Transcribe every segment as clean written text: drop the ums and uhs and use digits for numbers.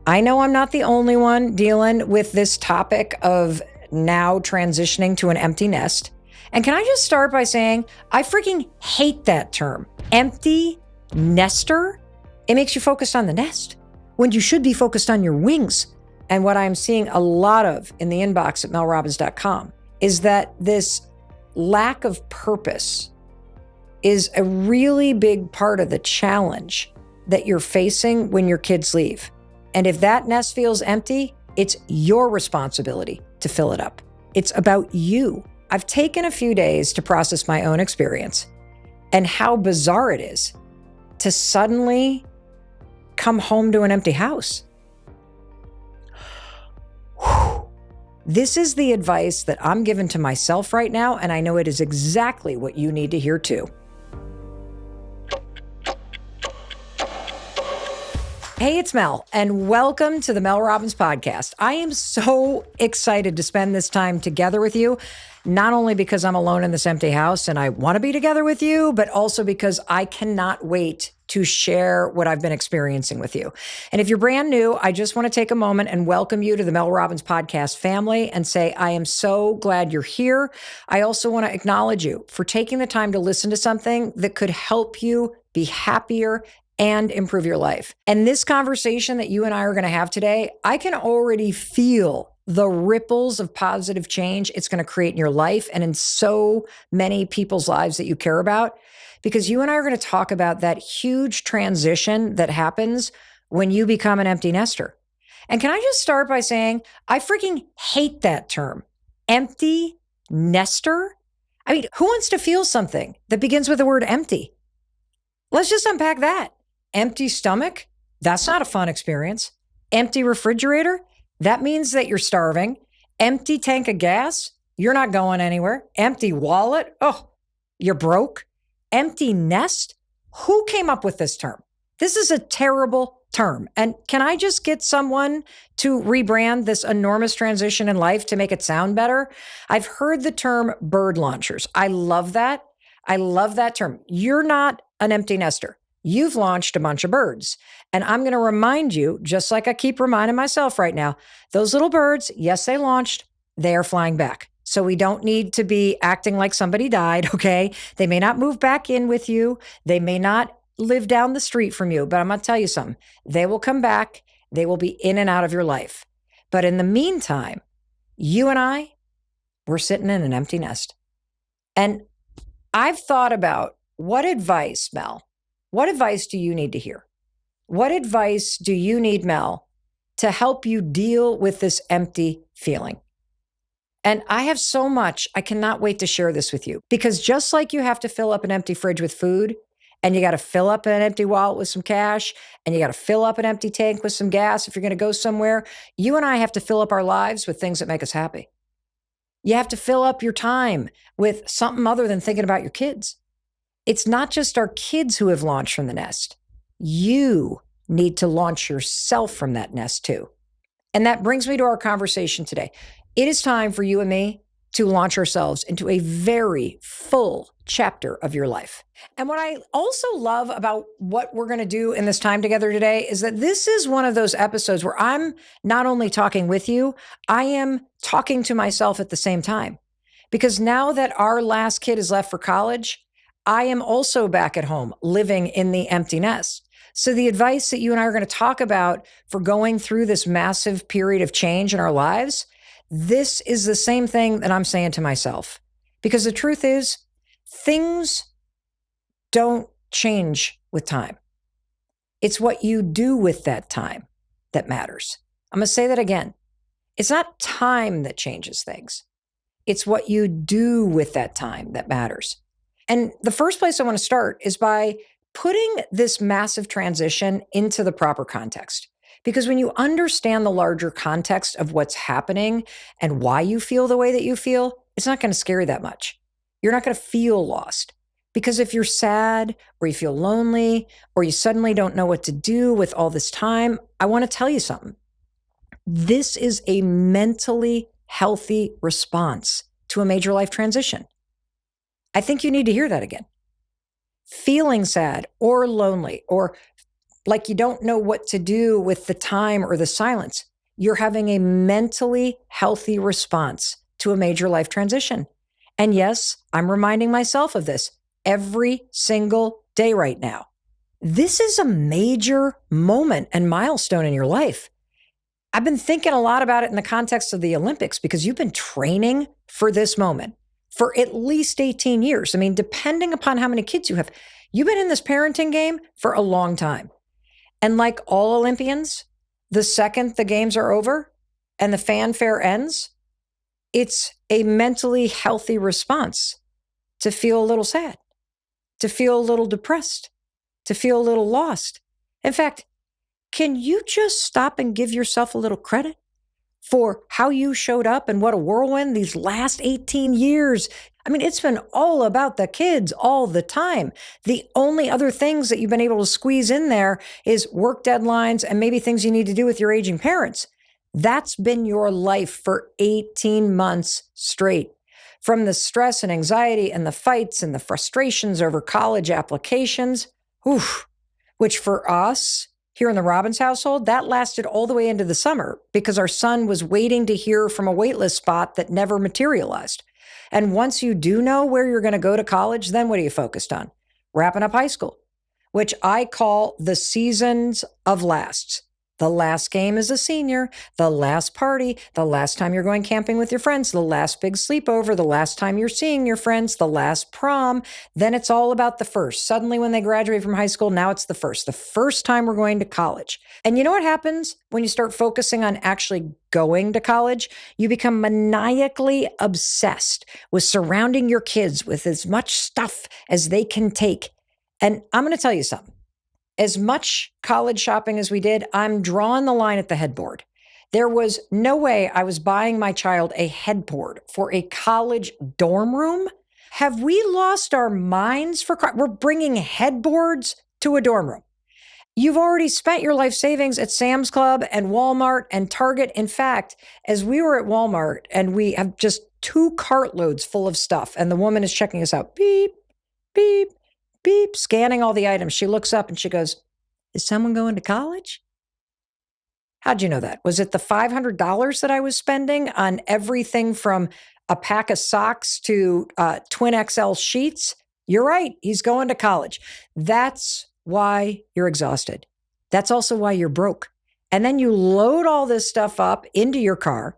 I know I'm not the only one dealing with this topic of now transitioning to an empty nest. And can I just start by saying, I freaking hate that term, empty nester. It makes you focused on the nest when you should be focused on your wings. And what I'm seeing a lot of in the inbox at melrobbins.com is that this lack of purpose is a really big part of the challenge that you're facing when your kids leave. And if that nest feels empty, it's your responsibility to fill it up. It's about you. I've taken a few days to process my own experience and how bizarre it is to suddenly come home to an empty house. Whew. This is the advice that I'm giving to myself right now, and I know it is exactly what you need to hear too. Hey, it's Mel, and welcome to the Mel Robbins podcast. I am so excited to spend this time together with you, not only because I'm alone in this empty house and I want to be together with you, but also because I cannot wait to share what I've been experiencing with you. And if you're brand new, I just want to take a moment and welcome you to the Mel Robbins podcast family and say, I am so glad you're here. I also want to acknowledge you for taking the time to listen to something that could help you be happier and improve your life. And this conversation that you and I are going to have today, I can already feel the ripples of positive change it's going to create in your life and in so many people's lives that you care about, because you and I are going to talk about that huge transition that happens when you become an empty nester. And can I just start by saying, I freaking hate that term, empty nester. I mean, who wants to feel something that begins with the word empty? Let's just unpack that. Empty stomach, that's not a fun experience. Empty refrigerator, that means that you're starving. Empty tank of gas, you're not going anywhere. Empty wallet, oh, you're broke. Empty nest, who came up with this term? This is a terrible term. And can I just get someone to rebrand this enormous transition in life to make it sound better? I've heard the term bird launchers. I love that. I love that term. You're not an empty nester. You've launched a bunch of birds. And I'm going to remind you, just like I keep reminding myself right now, those little birds, yes, they launched, they are flying back. So we don't need to be acting like somebody died, okay? They may not move back in with you. They may not live down the street from you, but I'm going to tell you something. They will come back. They will be in and out of your life. But in the meantime, you and I, we're sitting in an empty nest. And I've thought about what advice, Mel, what advice do you need to hear? What advice do you need, Mel, to help you deal with this empty feeling? And I have so much, I cannot wait to share this with you. Because just like you have to fill up an empty fridge with food, and you got to fill up an empty wallet with some cash, and you got to fill up an empty tank with some gas if you're going to go somewhere, you and I have to fill up our lives with things that make us happy. You have to fill up your time with something other than thinking about your kids. It's not just our kids who have launched from the nest. You need to launch yourself from that nest too. And that brings me to our conversation today. It is time for you and me to launch ourselves into a very full chapter of your life. And what I also love about what we're going to do in this time together today is that this is one of those episodes where I'm not only talking with you, I am talking to myself at the same time. Because now that our last kid is left for college, I am also back at home living in the empty nest. So the advice that you and I are going to talk about for going through this massive period of change in our lives, this is the same thing that I'm saying to myself. Because the truth is, things don't change with time. It's what you do with that time that matters. I'm going to say that again. It's not time that changes things. It's what you do with that time that matters. And the first place I want to start is by putting this massive transition into the proper context. Because when you understand the larger context of what's happening and why you feel the way that you feel, it's not going to scare you that much. You're not going to feel lost. Because if you're sad or you feel lonely or you suddenly don't know what to do with all this time, I want to tell you something. This is a mentally healthy response to a major life transition. I think you need to hear that again. Feeling sad or lonely or like you don't know what to do with the time or the silence. You're having a mentally healthy response to a major life transition. And yes, I'm reminding myself of this every single day right now. This is a major moment and milestone in your life. I've been thinking a lot about it in the context of the Olympics because you've been training for this moment for at least 18 years. I mean, depending upon how many kids you have, you've been in this parenting game for a long time. And like all Olympians, the second the games are over and the fanfare ends, it's a mentally healthy response to feel a little sad, to feel a little depressed, to feel a little lost. In fact, can you just stop and give yourself a little credit for how you showed up and what a whirlwind these last 18 years? I mean, it's been all about the kids all the time. The only other things that you've been able to squeeze in there is work deadlines and maybe things you need to do with your aging parents. That's been your life for 18 months straight. From the stress and anxiety and the fights and the frustrations over college applications, which for us here in the Robbins household, that lasted all the way into the summer because our son was waiting to hear from a waitlist spot that never materialized. And once you do know where you're going to go to college, then what are you focused on? Wrapping up high school, which I call the seasons of lasts. The last game as a senior, the last party, the last time you're going camping with your friends, the last big sleepover, the last time you're seeing your friends, the last prom. Then it's all about the first. Suddenly when they graduate from high school, now it's the first time we're going to college. And you know what happens when you start focusing on actually going to college? You become maniacally obsessed with surrounding your kids with as much stuff as they can take. And I'm going to tell you something. As much college shopping as we did, I'm drawing the line at the headboard. There was no way I was buying my child a headboard for a college dorm room. Have we lost our minds we're bringing headboards to a dorm room? You've already spent your life savings at Sam's Club and Walmart and Target. In fact, as we were at Walmart and we have just 2 cartloads full of stuff and the woman is checking us out, beep, beep, beep, scanning all the items. She looks up and she goes, "Is someone going to college?" How'd you know that? Was it the $500 that I was spending on everything from a pack of socks to twin XL sheets? You're right. He's going to college. That's why you're exhausted. That's also why you're broke. And then you load all this stuff up into your car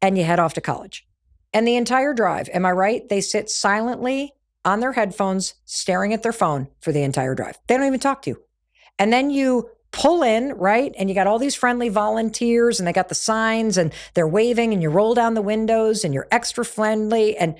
and you head off to college. And the entire drive, am I right? They sit silently on their headphones, staring at their phone for the entire drive. They don't even talk to you. And then you pull in, right? And you got all these friendly volunteers and they got the signs and they're waving and you roll down the windows and you're extra friendly and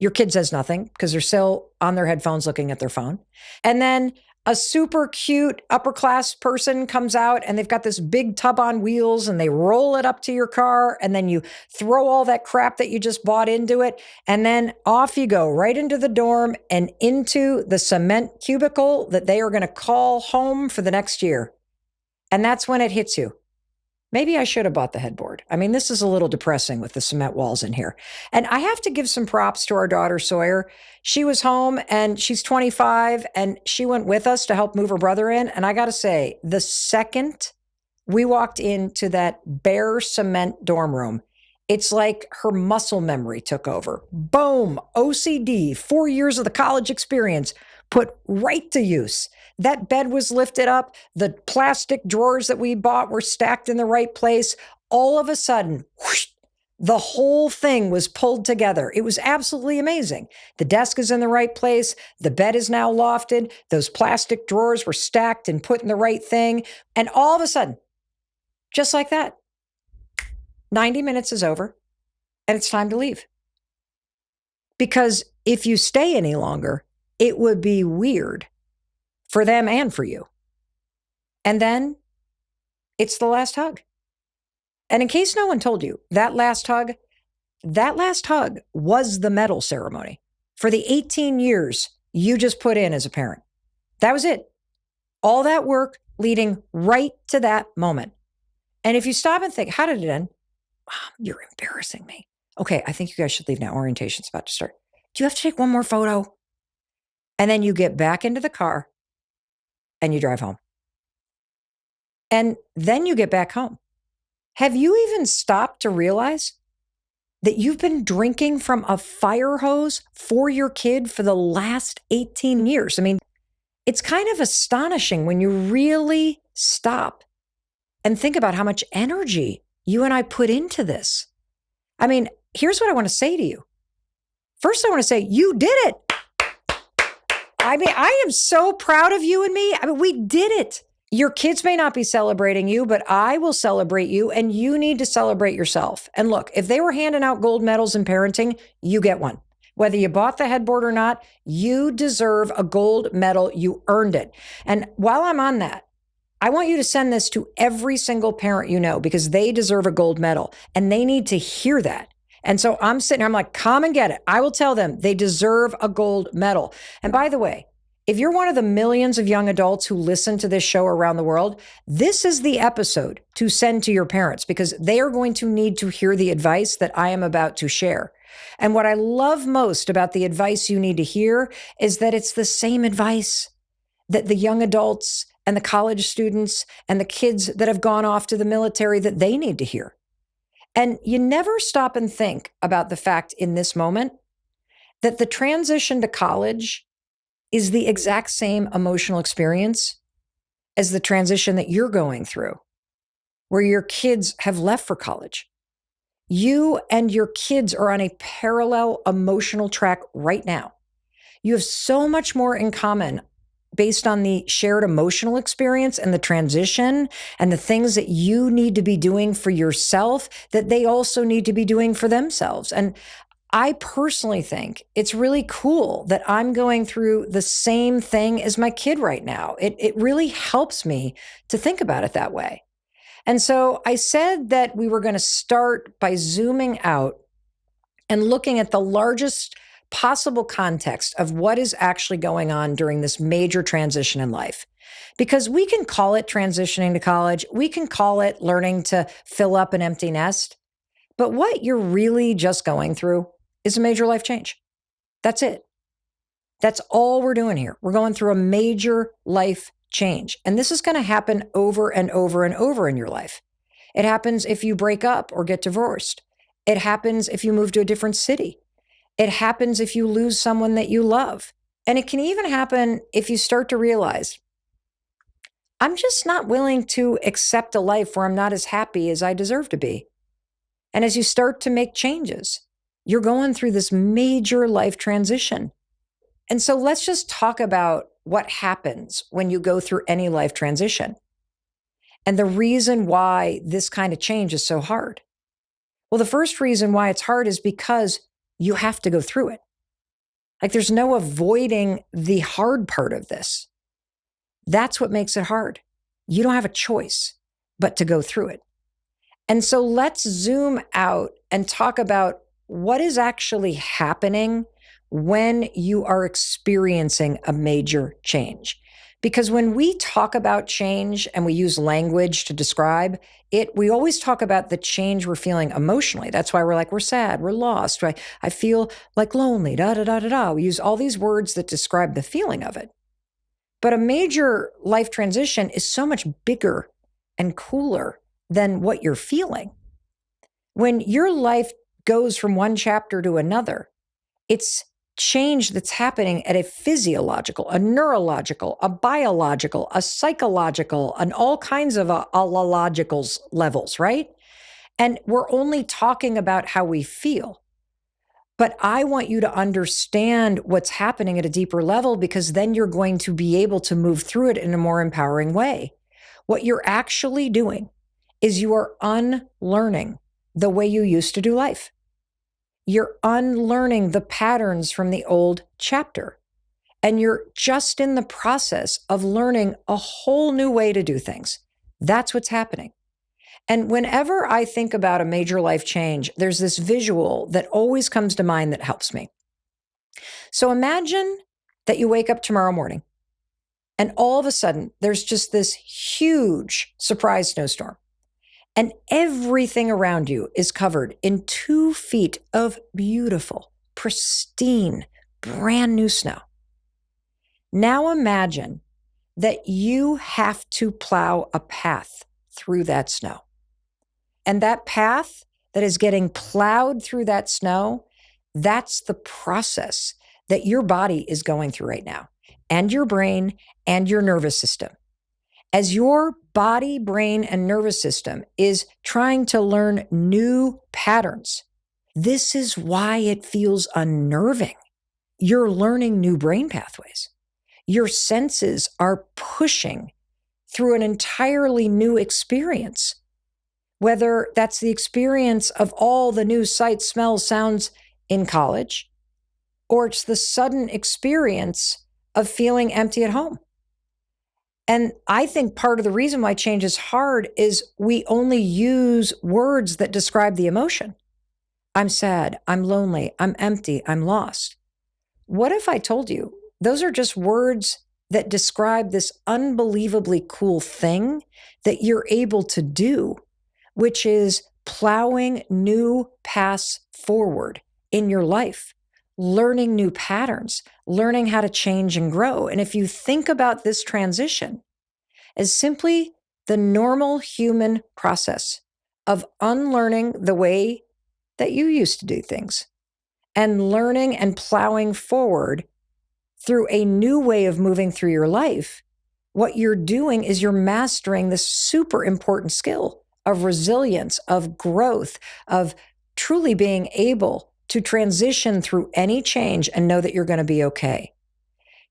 your kid says nothing because they're still on their headphones looking at their phone. And then a super cute upper class person comes out and they've got this big tub on wheels and they roll it up to your car and then you throw all that crap that you just bought into it. And then off you go right into the dorm and into the cement cubicle that they are going to call home for the next year. And that's when it hits you. Maybe I should have bought the headboard. I mean, this is a little depressing with the cement walls in here. And I have to give some props to our daughter, Sawyer. She was home and she's 25 and she went with us to help move her brother in. And I got to say, the second we walked into that bare cement dorm room, it's like her muscle memory took over. Boom, OCD, 4 years of the college experience put right to use. That bed was lifted up. The plastic drawers that we bought were stacked in the right place. All of a sudden, whoosh, the whole thing was pulled together. It was absolutely amazing. The desk is in the right place. The bed is now lofted. Those plastic drawers were stacked and put in the right thing. And all of a sudden, just like that, 90 minutes is over and it's time to leave. Because if you stay any longer, it would be weird for them and for you. And then it's the last hug. And in case no one told you, that last hug was the medal ceremony for the 18 years you just put in as a parent. That was it. All that work leading right to that moment. And if you stop and think, how did it end? Mom, you're embarrassing me. Okay, I think you guys should leave now. Orientation's about to start. Do you have to take one more photo? And then you get back into the car and you drive home. And then you get back home. Have you even stopped to realize that you've been drinking from a fire hose for your kid for the last 18 years? I mean, it's kind of astonishing when you really stop and think about how much energy you and I put into this. I mean, here's what I want to say to you. First, I want to say, you did it. I mean, I am so proud of you and me. I mean, we did it. Your kids may not be celebrating you, but I will celebrate you, and you need to celebrate yourself. And look, if they were handing out gold medals in parenting, you get one. Whether you bought the headboard or not, you deserve a gold medal. You earned it. And while I'm on that, I want you to send this to every single parent you know, because they deserve a gold medal and they need to hear that. And so I'm sitting here, I'm like, come and get it. I will tell them they deserve a gold medal. And by the way, if you're one of the millions of young adults who listen to this show around the world, this is the episode to send to your parents, because they are going to need to hear the advice that I am about to share. And what I love most about the advice you need to hear is that it's the same advice that the young adults and the college students and the kids that have gone off to the military, that they need to hear. And you never stop and think about the fact in this moment that the transition to college is the exact same emotional experience as the transition that you're going through, where your kids have left for college. You and your kids are on a parallel emotional track right now. You have so much more in common based on the shared emotional experience and the transition and the things that you need to be doing for yourself that they also need to be doing for themselves. And I personally think it's really cool that I'm going through the same thing as my kid right now. It really helps me to think about it that way. And so I said that we were going to start by zooming out and looking at the largest possible context of what is actually going on during this major transition in life. Because we can call it transitioning to college, we can call it learning to fill up an empty nest, but what you're really just going through is a major life change. That's it. That's all we're doing here. We're going through a major life change. And this is going to happen over and over and over in your life. It happens if you break up or get divorced. It happens if you move to a different city. It happens if you lose someone that you love. And it can even happen if you start to realize, I'm just not willing to accept a life where I'm not as happy as I deserve to be. And as you start to make changes, you're going through this major life transition. And so let's just talk about what happens when you go through any life transition and the reason why this kind of change is so hard. Well, the first reason why it's hard is because you have to go through it. Like, there's no avoiding the hard part of this. That's what makes it hard. You don't have a choice but to go through it. And so let's zoom out and talk about what is actually happening when you are experiencing a major change. Because when we talk about change and we use language to describe it, we always talk about the change we're feeling emotionally. That's why we're like, we're sad, we're lost, right? I feel like lonely, da, da, da, da, da. We use all these words that describe the feeling of it. But a major life transition is so much bigger and cooler than what you're feeling. When your life goes from one chapter to another, it's change that's happening at a physiological, a neurological, a biological, a psychological, and all kinds of allologicals levels, right? And we're only talking about how we feel. But I want you to understand what's happening at a deeper level, because then you're going to be able to move through it in a more empowering way. What you're actually doing is you are unlearning the way you used to do life. You're unlearning the patterns from the old chapter. And you're just in the process of learning a whole new way to do things. That's what's happening. And whenever I think about a major life change, there's this visual that always comes to mind that helps me. So imagine that you wake up tomorrow morning and all of a sudden there's just this huge surprise snowstorm. And everything around you is covered in 2 feet of beautiful, pristine, brand new snow. Now imagine that you have to plow a path through that snow. And that path that is getting plowed through that snow, that's the process that your body is going through right now, and your brain and your nervous system. As your body, brain, and nervous system is trying to learn new patterns, this is why it feels unnerving. You're learning new brain pathways. Your senses are pushing through an entirely new experience, whether that's the experience of all the new sights, smells, sounds in college, or it's the sudden experience of feeling empty at home. And I think part of the reason why change is hard is we only use words that describe the emotion. I'm sad, I'm lonely, I'm empty, I'm lost. What if I told you those are just words that describe this unbelievably cool thing that you're able to do, which is plowing new paths forward in your life, learning new patterns, learning how to change and grow. And if you think about this transition as simply the normal human process of unlearning the way that you used to do things and learning and plowing forward through a new way of moving through your life, what you're doing is you're mastering this super important skill of resilience, of growth, of truly being able to transition through any change and know that you're going to be okay.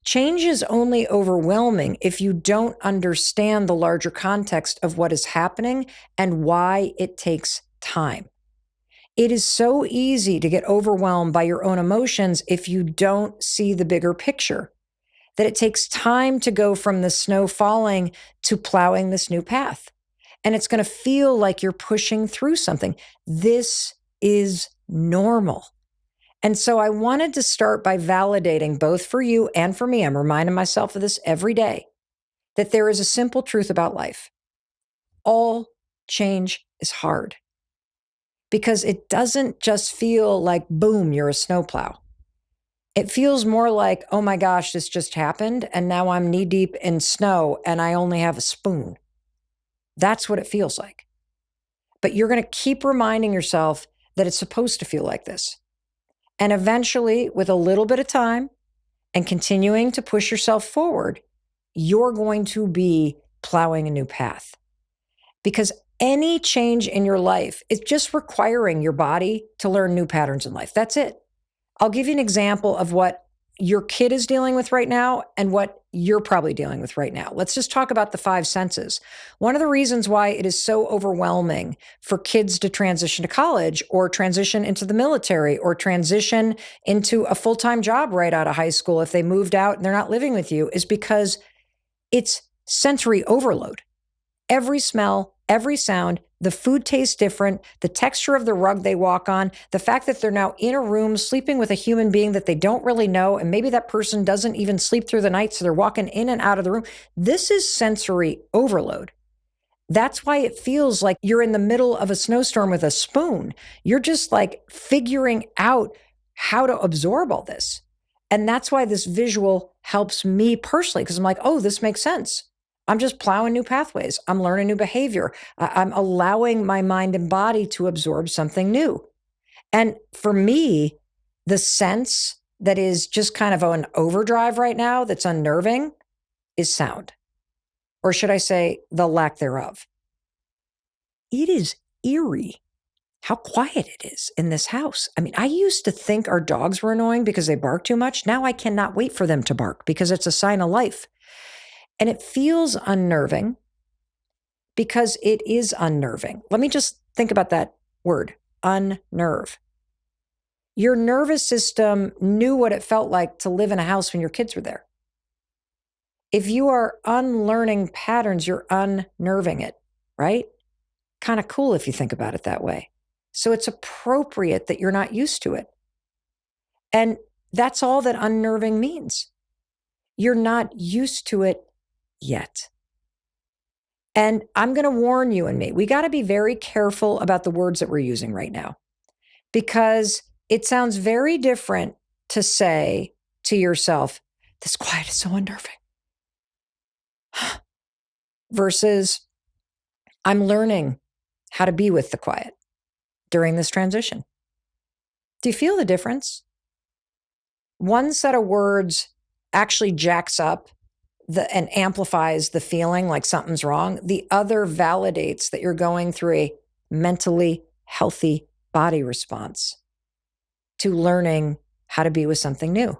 Change is only overwhelming if you don't understand the larger context of what is happening and why it takes time. It is so easy to get overwhelmed by your own emotions if you don't see the bigger picture, that it takes time to go from the snow falling to plowing this new path. And it's going to feel like you're pushing through something. This is normal. And so I wanted to start by validating both for you and for me. I'm reminding myself of this every day, that there is a simple truth about life. All change is hard because it doesn't just feel like, boom, you're a snowplow. It feels more like, oh my gosh, this just happened. And now I'm knee deep in snow and I only have a spoon. That's what it feels like. But you're going to keep reminding yourself that it's supposed to feel like this. And eventually, with a little bit of time and continuing to push yourself forward, you're going to be plowing a new path. Because any change in your life is just requiring your body to learn new patterns in life. That's it. I'll give you an example of what your kid is dealing with right now and what you're probably dealing with right now. Let's just talk about the five senses. One of the reasons why it is so overwhelming for kids to transition to college or transition into the military or transition into a full-time job right out of high school if they moved out and they're not living with you is because it's sensory overload. Every smell, every sound, the food tastes different, the texture of the rug they walk on, the fact that they're now in a room sleeping with a human being that they don't really know, and maybe that person doesn't even sleep through the night, so they're walking in and out of the room. This is sensory overload. That's why it feels like you're in the middle of a snowstorm with a spoon. You're just like figuring out how to absorb all this. And that's why this visual helps me personally, because I'm like, oh, this makes sense. I'm just plowing new pathways. I'm learning new behavior. I'm allowing my mind and body to absorb something new. And for me, the sense that is just kind of an overdrive right now that's unnerving is sound. Or should I say the lack thereof. It is eerie how quiet it is in this house. I mean, I used to think our dogs were annoying because they bark too much. Now I cannot wait for them to bark because it's a sign of life. And it feels unnerving because it is unnerving. Let me just think about that word, unnerve. Your nervous system knew what it felt like to live in a house when your kids were there. If you are unlearning patterns, you're unnerving it, right? Kind of cool if you think about it that way. So it's appropriate that you're not used to it. And that's all that unnerving means. You're not used to it yet. And I'm going to warn you and me, we got to be very careful about the words that we're using right now, because it sounds very different to say to yourself, this quiet is so unnerving. versus I'm learning how to be with the quiet during this transition. Do you feel the difference? One set of words actually jacks up and amplifies the feeling like something's wrong. The other validates that you're going through a mentally healthy body response to learning how to be with something new.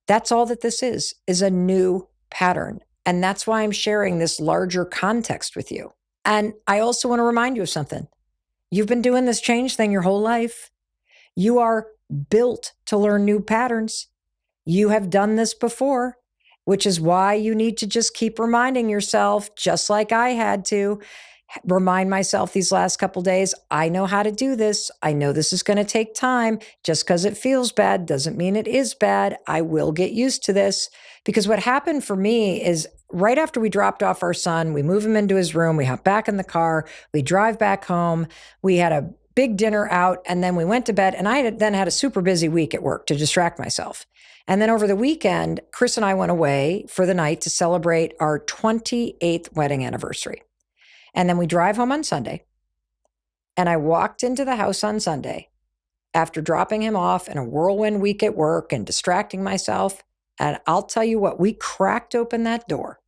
That's all that this is a new pattern. And that's why I'm sharing this larger context with you. And I also want to remind you of something. You've been doing this change thing your whole life. You are built to learn new patterns. You have done this before, which is why you need to just keep reminding yourself, just like I had to remind myself these last couple days, I know how to do this. I know this is going to take time. Just because it feels bad doesn't mean it is bad. I will get used to this. Because what happened for me is right after we dropped off our son, we move him into his room, we hop back in the car, we drive back home, we had a big dinner out, and then we went to bed. And I then had a super busy week at work to distract myself. And then over the weekend, Chris and I went away for the night to celebrate our 28th wedding anniversary. And then we drive home on Sunday. And I walked into the house on Sunday after dropping him off in a whirlwind week at work and distracting myself. And I'll tell you what, we cracked open that door.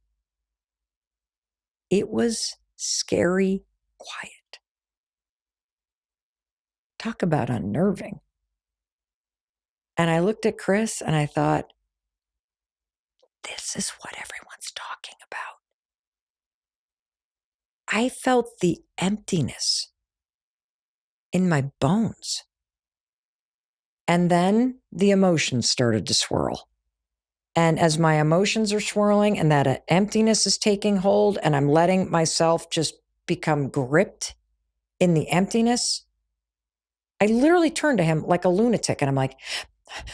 It was scary quiet. Talk about unnerving. And I looked at Chris and I thought, this is what everyone's talking about. I felt the emptiness in my bones. And then the emotions started to swirl. And as my emotions are swirling and that emptiness is taking hold and I'm letting myself just become gripped in the emptiness, I literally turned to him like a lunatic and I'm like,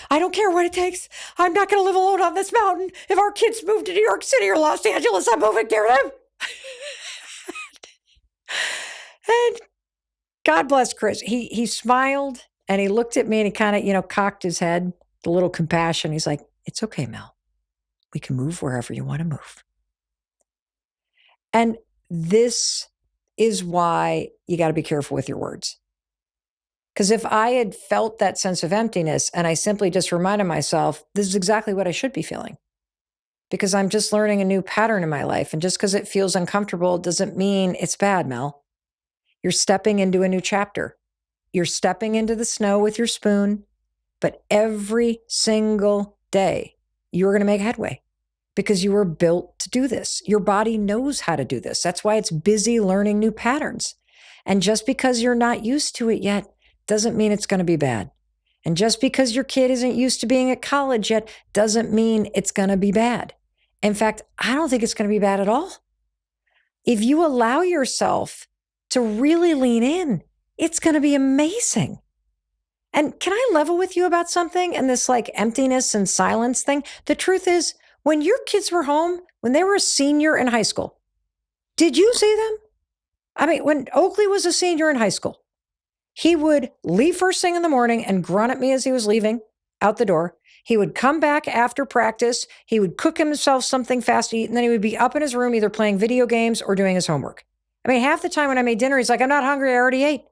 I don't care what it takes. I'm not going to live alone on this mountain. If our kids move to New York City or Los Angeles, I'm moving near them. And God bless Chris. He smiled and he looked at me and he kind of, cocked his head, a little compassion. He's like, it's okay, Mel. We can move wherever you want to move. And this is why you got to be careful with your words. Because if I had felt that sense of emptiness and I simply just reminded myself, this is exactly what I should be feeling. Because I'm just learning a new pattern in my life. And just because it feels uncomfortable doesn't mean it's bad, Mel. You're stepping into a new chapter. You're stepping into the snow with your spoon. But every single day, you're going to make headway because you were built to do this. Your body knows how to do this. That's why it's busy learning new patterns. And just because you're not used to it yet doesn't mean it's going to be bad. And just because your kid isn't used to being at college yet doesn't mean it's going to be bad. In fact, I don't think it's going to be bad at all. If you allow yourself to really lean in, it's going to be amazing. And can I level with you about something and this like emptiness and silence thing? The truth is, when your kids were home, when they were a senior in high school, did you see them? I mean, when Oakley was a senior in high school, he would leave first thing in the morning and grunt at me as he was leaving out the door. He would come back after practice. He would cook himself something fast to eat, and then he would be up in his room either playing video games or doing his homework. I mean, half the time when I made dinner, he's like, I'm not hungry. I already ate.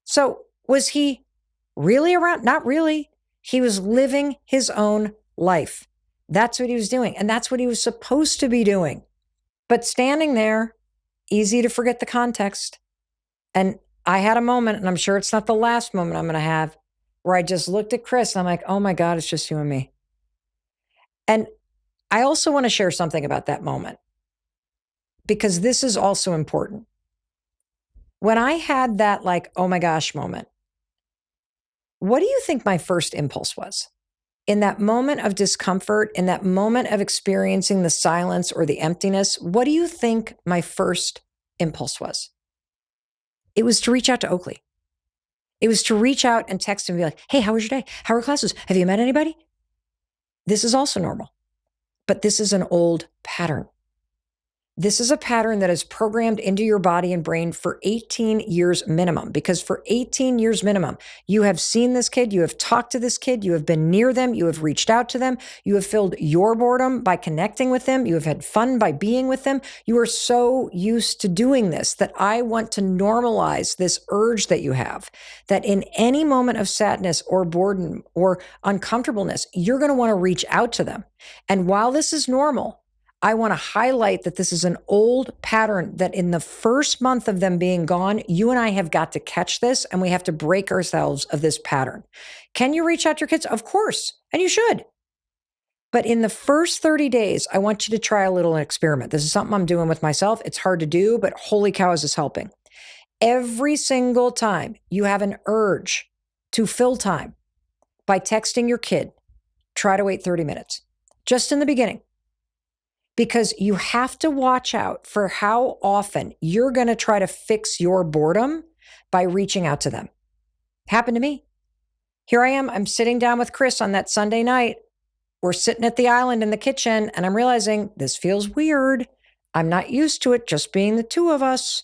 So was he really around? Not really. He was living his own life. That's what he was doing. And that's what he was supposed to be doing. But standing there, easy to forget the context. And I had a moment, and I'm sure it's not the last moment I'm going to have, where I just looked at Chris and I'm like, oh my God, it's just you and me. And I also want to share something about that moment, because this is also important. When I had that like, oh my gosh moment, what do you think my first impulse was? In that moment of discomfort, in that moment of experiencing the silence or the emptiness, what do you think my first impulse was? It was to reach out to Oakley. It was to reach out and text him and be like, hey, how was your day? How are classes? Have you met anybody? This is also normal, but this is an old pattern. This is a pattern that is programmed into your body and brain for 18 years minimum, because for 18 years minimum, you have seen this kid, you have talked to this kid, you have been near them, you have reached out to them, you have filled your boredom by connecting with them, you have had fun by being with them. You are so used to doing this that I want to normalize this urge that you have, that in any moment of sadness or boredom or uncomfortableness, you're going to want to reach out to them. And while this is normal, I want to highlight that this is an old pattern that in the first month of them being gone, you and I have got to catch this and we have to break ourselves of this pattern. Can you reach out to your kids? Of course, and you should. But in the first 30 days, I want you to try a little experiment. This is something I'm doing with myself. It's hard to do, but holy cow, is this helping. Every single time you have an urge to fill time by texting your kid, try to wait 30 minutes, just in the beginning. Because you have to watch out for how often you're going to try to fix your boredom by reaching out to them. Happened to me. Here I am. I'm sitting down with Chris on that Sunday night. We're sitting at the island in the kitchen, and I'm realizing this feels weird. I'm not used to it just being the two of us.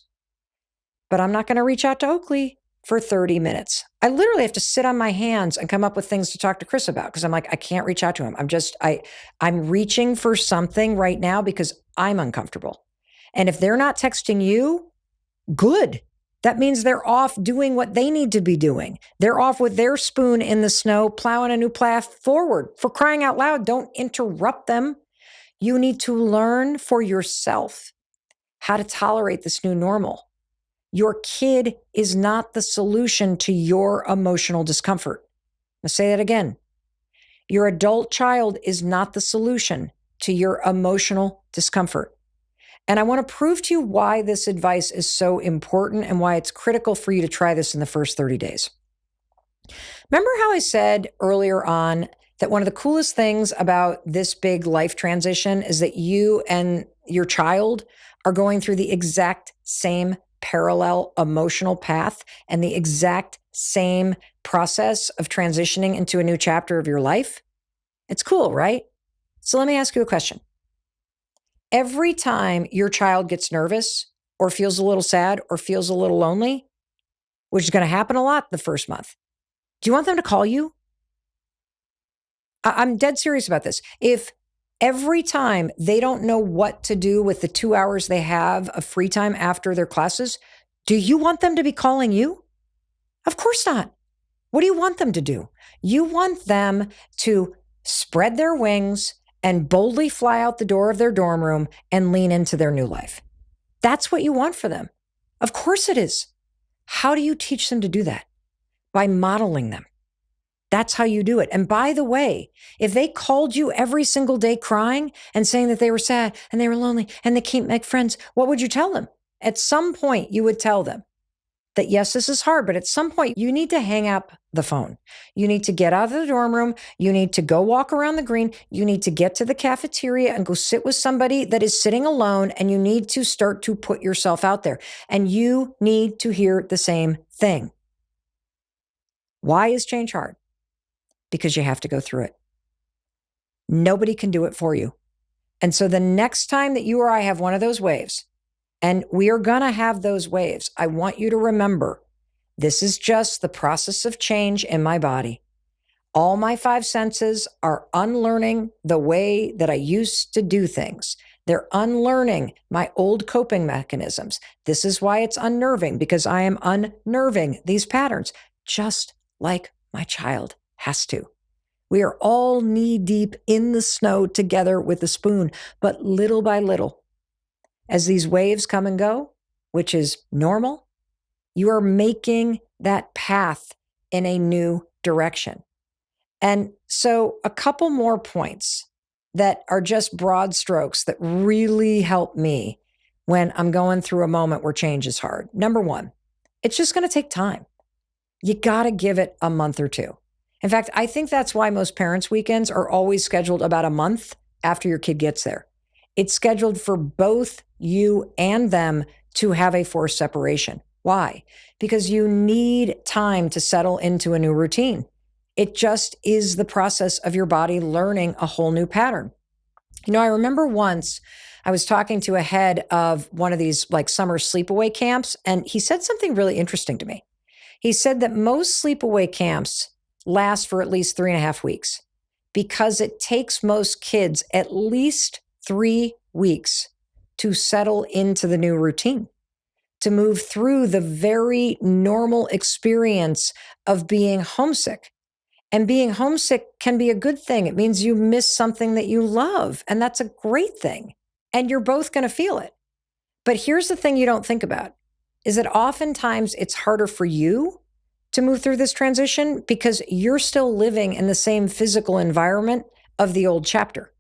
But I'm not going to reach out to Oakley for 30 minutes. I literally have to sit on my hands and come up with things to talk to Chris about because I'm like, I can't reach out to him. I'm reaching for something right now because I'm uncomfortable. And if they're not texting you, good. That means they're off doing what they need to be doing. They're off with their spoon in the snow, plowing a new path forward. For crying out loud, don't interrupt them. You need to learn for yourself how to tolerate this new normal. Your kid is not the solution to your emotional discomfort. I'll say that again. Your adult child is not the solution to your emotional discomfort. And I want to prove to you why this advice is so important and why it's critical for you to try this in the first 30 days. Remember how I said earlier on that one of the coolest things about this big life transition is that you and your child are going through the exact same parallel emotional path and the exact same process of transitioning into a new chapter of your life? It's cool, right? So let me ask you a question. Every time your child gets nervous or feels a little sad or feels a little lonely, which is going to happen a lot the first month, do you want them to call you? I'm dead serious about this. If every time they don't know what to do with the 2 hours they have of free time after their classes, do you want them to be calling you? Of course not. What do you want them to do? You want them to spread their wings and boldly fly out the door of their dorm room and lean into their new life. That's what you want for them. Of course it is. How do you teach them to do that? By modeling them. That's how you do it. And by the way, if they called you every single day crying and saying that they were sad and they were lonely and they can't make friends, what would you tell them? At some point, you would tell them that, yes, this is hard, but at some point, you need to hang up the phone. You need to get out of the dorm room. You need to go walk around the green. You need to get to the cafeteria and go sit with somebody that is sitting alone, and you need to start to put yourself out there. And you need to hear the same thing. Why is change hard? Because you have to go through it. Nobody can do it for you. And so the next time that you or I have one of those waves, and we are going to have those waves, I want you to remember, this is just the process of change in my body. All my 5 senses are unlearning the way that I used to do things. They're unlearning my old coping mechanisms. This is why it's unnerving, because I am unnerving these patterns, just like my child has to. We are all knee deep in the snow together with a spoon, but little by little, as these waves come and go, which is normal, you are making that path in a new direction. And so a couple more points that are just broad strokes that really help me when I'm going through a moment where change is hard. Number one, it's just going to take time. You got to give it a month or two. In fact, I think that's why most parents' weekends are always scheduled about a month after your kid gets there. It's scheduled for both you and them to have a forced separation. Why? Because you need time to settle into a new routine. It just is the process of your body learning a whole new pattern. You know, I remember once I was talking to a head of one of these like summer sleepaway camps, and he said something really interesting to me. He said that most sleepaway camps last for at least 3.5 weeks because it takes most kids at least 3 weeks to settle into the new routine, to move through the very normal experience of being homesick. And being homesick can be a good thing. It means you miss something that you love, and that's a great thing. And you're both going to feel it. But here's the thing you don't think about is that oftentimes it's harder for you to move through this transition because you're still living in the same physical environment of the old chapter.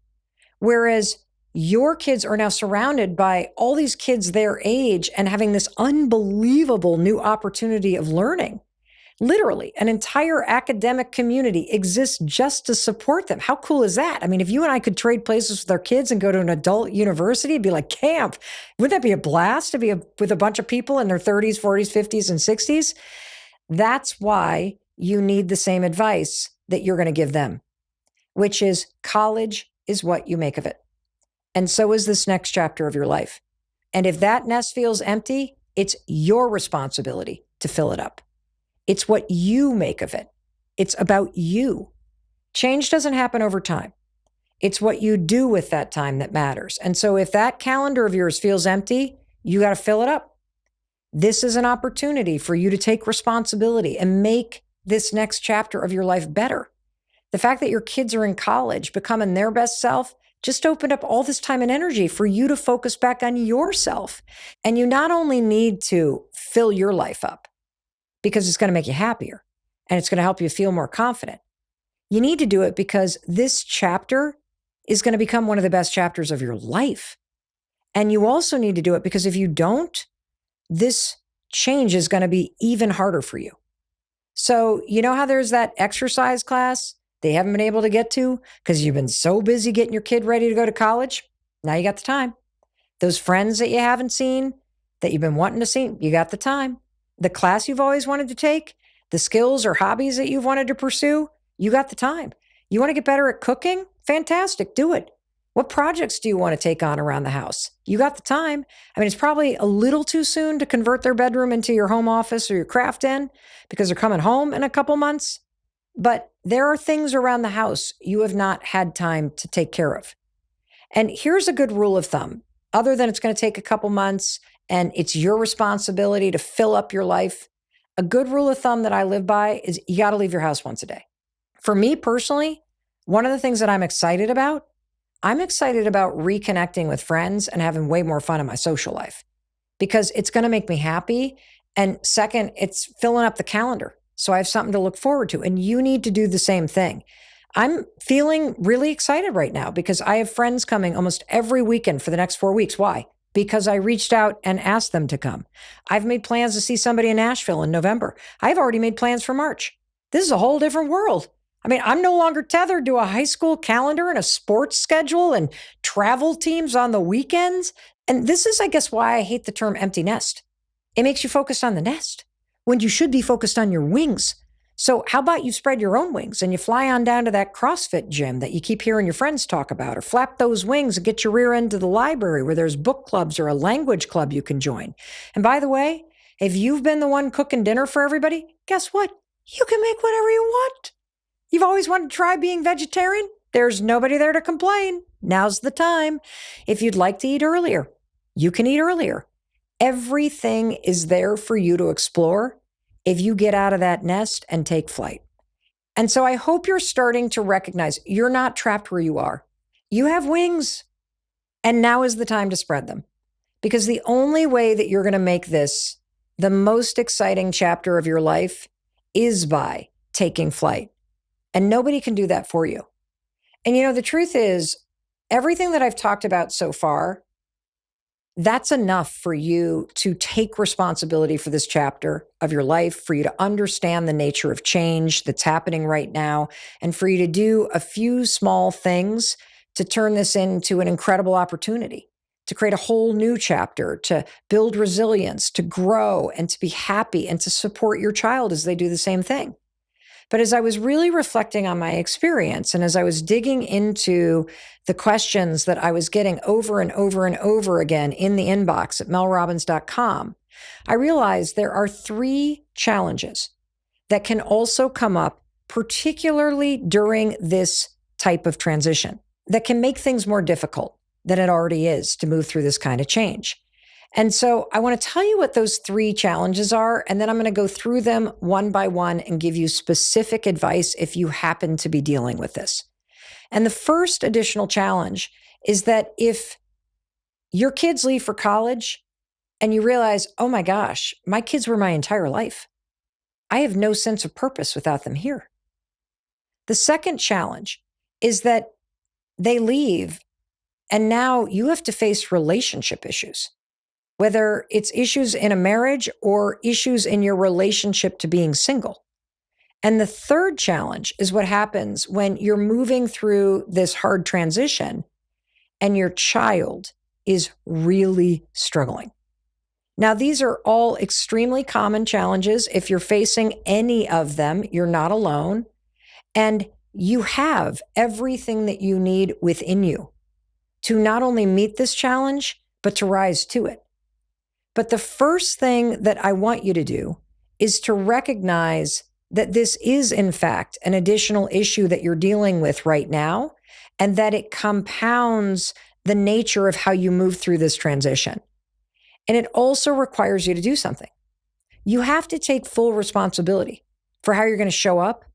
Whereas your kids are now surrounded by all these kids their age and having this unbelievable new opportunity of learning. Literally, an entire academic community exists just to support them. How cool is that? I mean, if you and I could trade places with our kids and go to an adult university, it'd be like camp. Wouldn't that be a blast to be with a bunch of people in their 30s, 40s, 50s, and 60s? That's why you need the same advice that you're going to give them, which is college is what you make of it. And so is this next chapter of your life. And if that nest feels empty, it's your responsibility to fill it up. It's what you make of it. It's about you. Change doesn't happen over time. It's what you do with that time that matters. And so if that calendar of yours feels empty, you got to fill it up. This is an opportunity for you to take responsibility and make this next chapter of your life better. The fact that your kids are in college, becoming their best self, just opened up all this time and energy for you to focus back on yourself. And you not only need to fill your life up, because it's going to make you happier and it's going to help you feel more confident. You need to do it because this chapter is going to become one of the best chapters of your life. And you also need to do it because if you don't, this change is going to be even harder for you. So, you know how there's that exercise class they haven't been able to get to because you've been so busy getting your kid ready to go to college? Now you got the time. Those friends that you haven't seen, that you've been wanting to see, you got the time. The class you've always wanted to take, the skills or hobbies that you've wanted to pursue, you got the time. You want to get better at cooking? Fantastic, do it. What projects do you want to take on around the house? You got the time. I mean, it's probably a little too soon to convert their bedroom into your home office or your craft den because they're coming home in a couple months. But there are things around the house you have not had time to take care of. And here's a good rule of thumb, other than it's going to take a couple months and it's your responsibility to fill up your life. A good rule of thumb that I live by is you got to leave your house once a day. For me personally, one of the things that I'm excited about reconnecting with friends and having way more fun in my social life because it's going to make me happy. And second, it's filling up the calendar. So I have something to look forward to. And you need to do the same thing. I'm feeling really excited right now because I have friends coming almost every weekend for the next 4 weeks. Why? Because I reached out and asked them to come. I've made plans to see somebody in Nashville in November. I've already made plans for March. This is a whole different world. I mean, I'm no longer tethered to a high school calendar and a sports schedule and travel teams on the weekends. And this is, I guess, why I hate the term empty nest. It makes you focus on the nest when you should be focused on your wings. So how about you spread your own wings and you fly on down to that CrossFit gym that you keep hearing your friends talk about, or flap those wings and get your rear end to the library where there's book clubs or a language club you can join. And by the way, if you've been the one cooking dinner for everybody, guess what? You can make whatever you want. You've always wanted to try being vegetarian? There's nobody there to complain. Now's the time. If you'd like to eat earlier, you can eat earlier. Everything is there for you to explore if you get out of that nest and take flight. And so I hope you're starting to recognize you're not trapped where you are. You have wings. And now is the time to spread them. Because the only way that you're going to make this the most exciting chapter of your life is by taking flight. And nobody can do that for you. And you know, the truth is, everything that I've talked about so far, that's enough for you to take responsibility for this chapter of your life, for you to understand the nature of change that's happening right now, and for you to do a few small things to turn this into an incredible opportunity, to create a whole new chapter, to build resilience, to grow, and to be happy, and to support your child as they do the same thing. But as I was really reflecting on my experience and as I was digging into the questions that I was getting over and over and over again in the inbox at melrobbins.com, I realized there are 3 challenges that can also come up, particularly during this type of transition, that can make things more difficult than it already is to move through this kind of change. And so I want to tell you what those 3 challenges are, and then I'm going to go through them one by one and give you specific advice if you happen to be dealing with this. And the first additional challenge is that if your kids leave for college and you realize, oh my gosh, my kids were my entire life. I have no sense of purpose without them here. The second challenge is that they leave and now you have to face relationship issues, whether it's issues in a marriage or issues in your relationship to being single. And the third challenge is what happens when you're moving through this hard transition and your child is really struggling. Now, these are all extremely common challenges. If you're facing any of them, you're not alone. And you have everything that you need within you to not only meet this challenge, but to rise to it. But the first thing that I want you to do is to recognize that this is, in fact, an additional issue that you're dealing with right now, and that it compounds the nature of how you move through this transition. And it also requires you to do something. You have to take full responsibility for how you're going to show up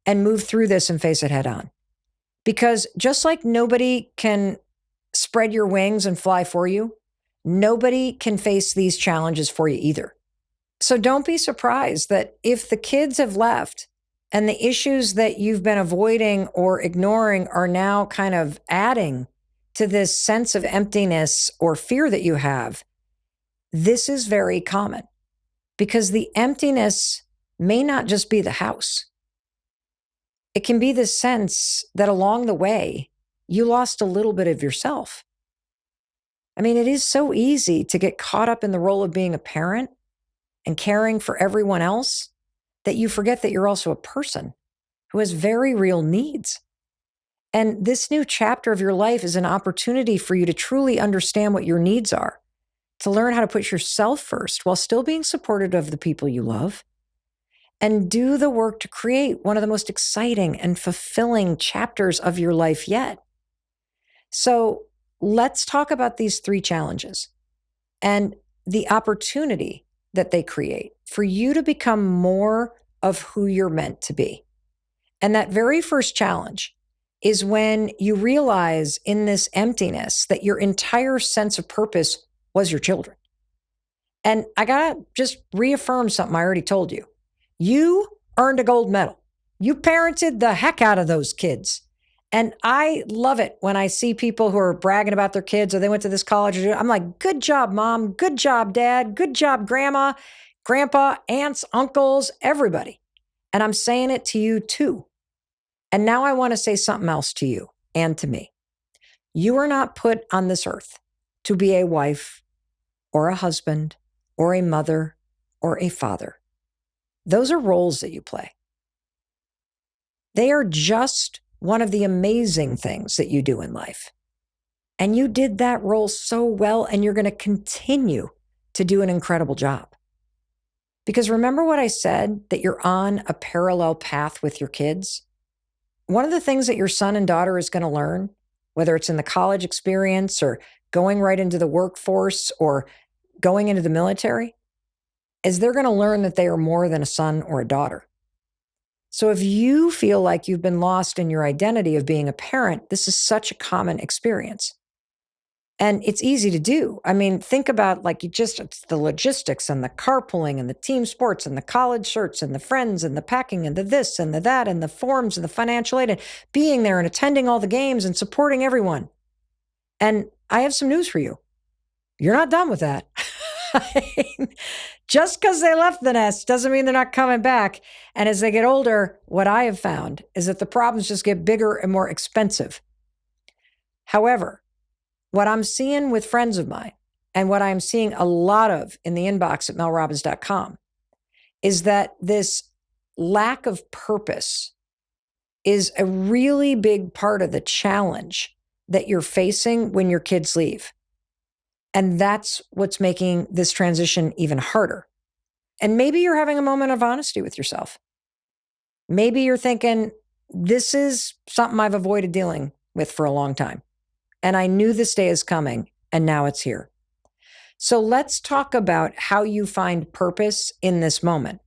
and move through this and face it head on. Because just like nobody can spread your wings and fly for you, nobody can face these challenges for you either. So don't be surprised that if the kids have left and the issues that you've been avoiding or ignoring are now kind of adding to this sense of emptiness or fear that you have, this is very common because the emptiness may not just be the house. It can be the sense that along the way, you lost a little bit of yourself. I mean, it is so easy to get caught up in the role of being a parent and caring for everyone else that you forget that you're also a person who has very real needs. And this new chapter of your life is an opportunity for you to truly understand what your needs are, to learn how to put yourself first while still being supportive of the people you love, and do the work to create one of the most exciting and fulfilling chapters of your life yet. So let's talk about these 3 challenges and the opportunity that they create for you to become more of who you're meant to be. And that very first challenge is when you realize in this emptiness that your entire sense of purpose was your children. And I gotta just reaffirm something I already told you. You earned a gold medal. You parented the heck out of those kids. And I love it when I see people who are bragging about their kids or they went to this college. I'm like, good job, mom. Good job, dad. Good job, grandma, grandpa, aunts, uncles, everybody. And I'm saying it to you too. And now I want to say something else to you and to me. You are not put on this earth to be a wife or a husband or a mother or a father. Those are roles that you play. They are just one of the amazing things that you do in life. And you did that role so well, and you're going to continue to do an incredible job. Because remember what I said, that you're on a parallel path with your kids? One of the things that your son and daughter is going to learn, whether it's in the college experience or going right into the workforce or going into the military, is they're going to learn that they are more than a son or a daughter. So if you feel like you've been lost in your identity of being a parent, this is such a common experience. And it's easy to do. I mean, think about it's the logistics and the carpooling and the team sports and the college shirts and the friends and the packing and the this and the that and the forms and the financial aid and being there and attending all the games and supporting everyone. And I have some news for you. You're not done with that. Just because they left the nest doesn't mean they're not coming back. And as they get older, what I have found is that the problems just get bigger and more expensive. However, what I'm seeing with friends of mine and what I'm seeing a lot of in the inbox at melrobbins.com is that this lack of purpose is a really big part of the challenge that you're facing when your kids leave. And that's what's making this transition even harder. And maybe you're having a moment of honesty with yourself. Maybe you're thinking, this is something I've avoided dealing with for a long time. And I knew this day is coming, and now it's here. So let's talk about how you find purpose in this moment.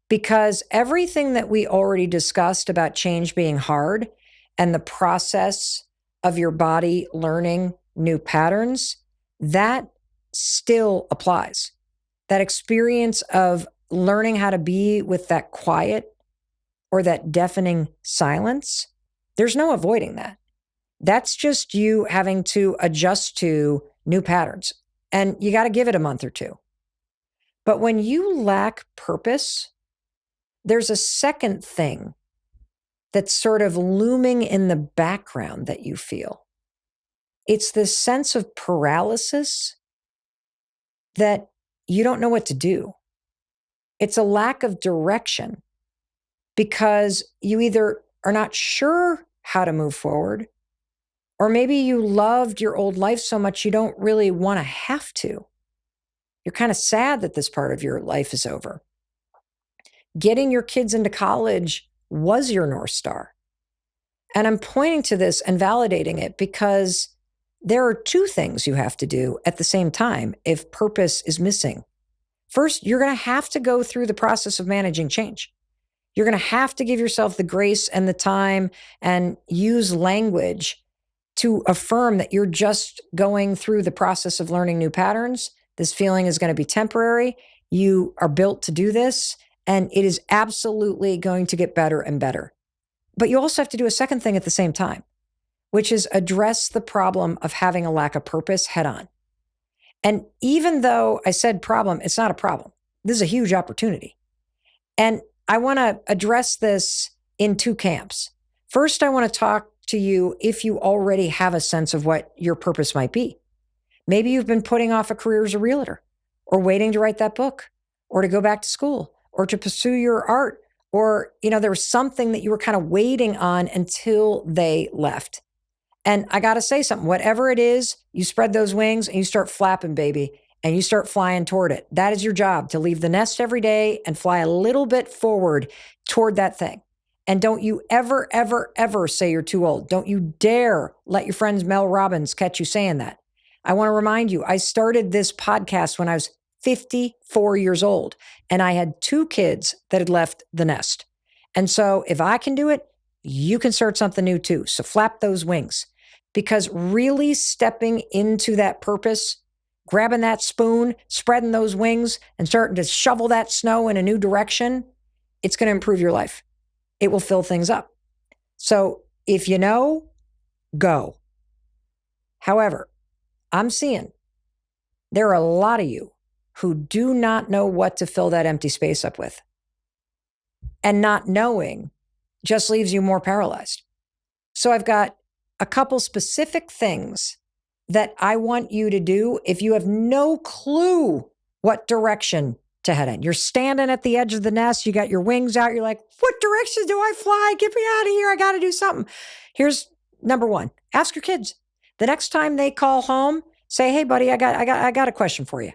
Because everything that we already discussed about change being hard and the process of your body learning new patterns, that still applies. That experience of learning how to be with that quiet or that deafening silence, there's no avoiding that. That's just you having to adjust to new patterns. And you got to give it a month or two. But when you lack purpose, there's a second thing that's sort of looming in the background that you feel. It's this sense of paralysis that you don't know what to do. It's a lack of direction because you either are not sure how to move forward, or maybe you loved your old life so much you don't really want to have to. You're kind of sad that this part of your life is over. Getting your kids into college was your North Star. And I'm pointing to this and validating it because there are two things you have to do at the same time if purpose is missing. First, you're going to have to go through the process of managing change. You're going to have to give yourself the grace and the time and use language to affirm that you're just going through the process of learning new patterns. This feeling is going to be temporary. You are built to do this, and it is absolutely going to get better and better. But you also have to do a second thing at the same time, which is address the problem of having a lack of purpose head on. And even though I said problem, it's not a problem. This is a huge opportunity. And I want to address this in two camps. First, I want to talk to you if you already have a sense of what your purpose might be. Maybe you've been putting off a career as a realtor, or waiting to write that book, or to go back to school, or to pursue your art, or, there was something that you were kind of waiting on until they left. And I got to say something, whatever it is, you spread those wings and you start flapping, baby, and you start flying toward it. That is your job, to leave the nest every day and fly a little bit forward toward that thing. And don't you ever, ever, ever say you're too old. Don't you dare let your friends Mel Robbins catch you saying that. I want to remind you, I started this podcast when I was 54 years old, and I had 2 kids that had left the nest. And so if I can do it, you can start something new too. So flap those wings, because really stepping into that purpose, grabbing that spoon, spreading those wings, and starting to shovel that snow in a new direction, it's going to improve your life. It will fill things up. So if you know, go. However, I'm seeing there are a lot of you who do not know what to fill that empty space up with. And not knowing just leaves you more paralyzed. So I've got a couple specific things that I want you to do if you have no clue what direction to head in. You're standing at the edge of the nest, you got your wings out, you're like, what direction do I fly? Get me out of here, I got to do something. Here's number 1, ask your kids. The next time they call home, say, hey buddy, I got a question for you.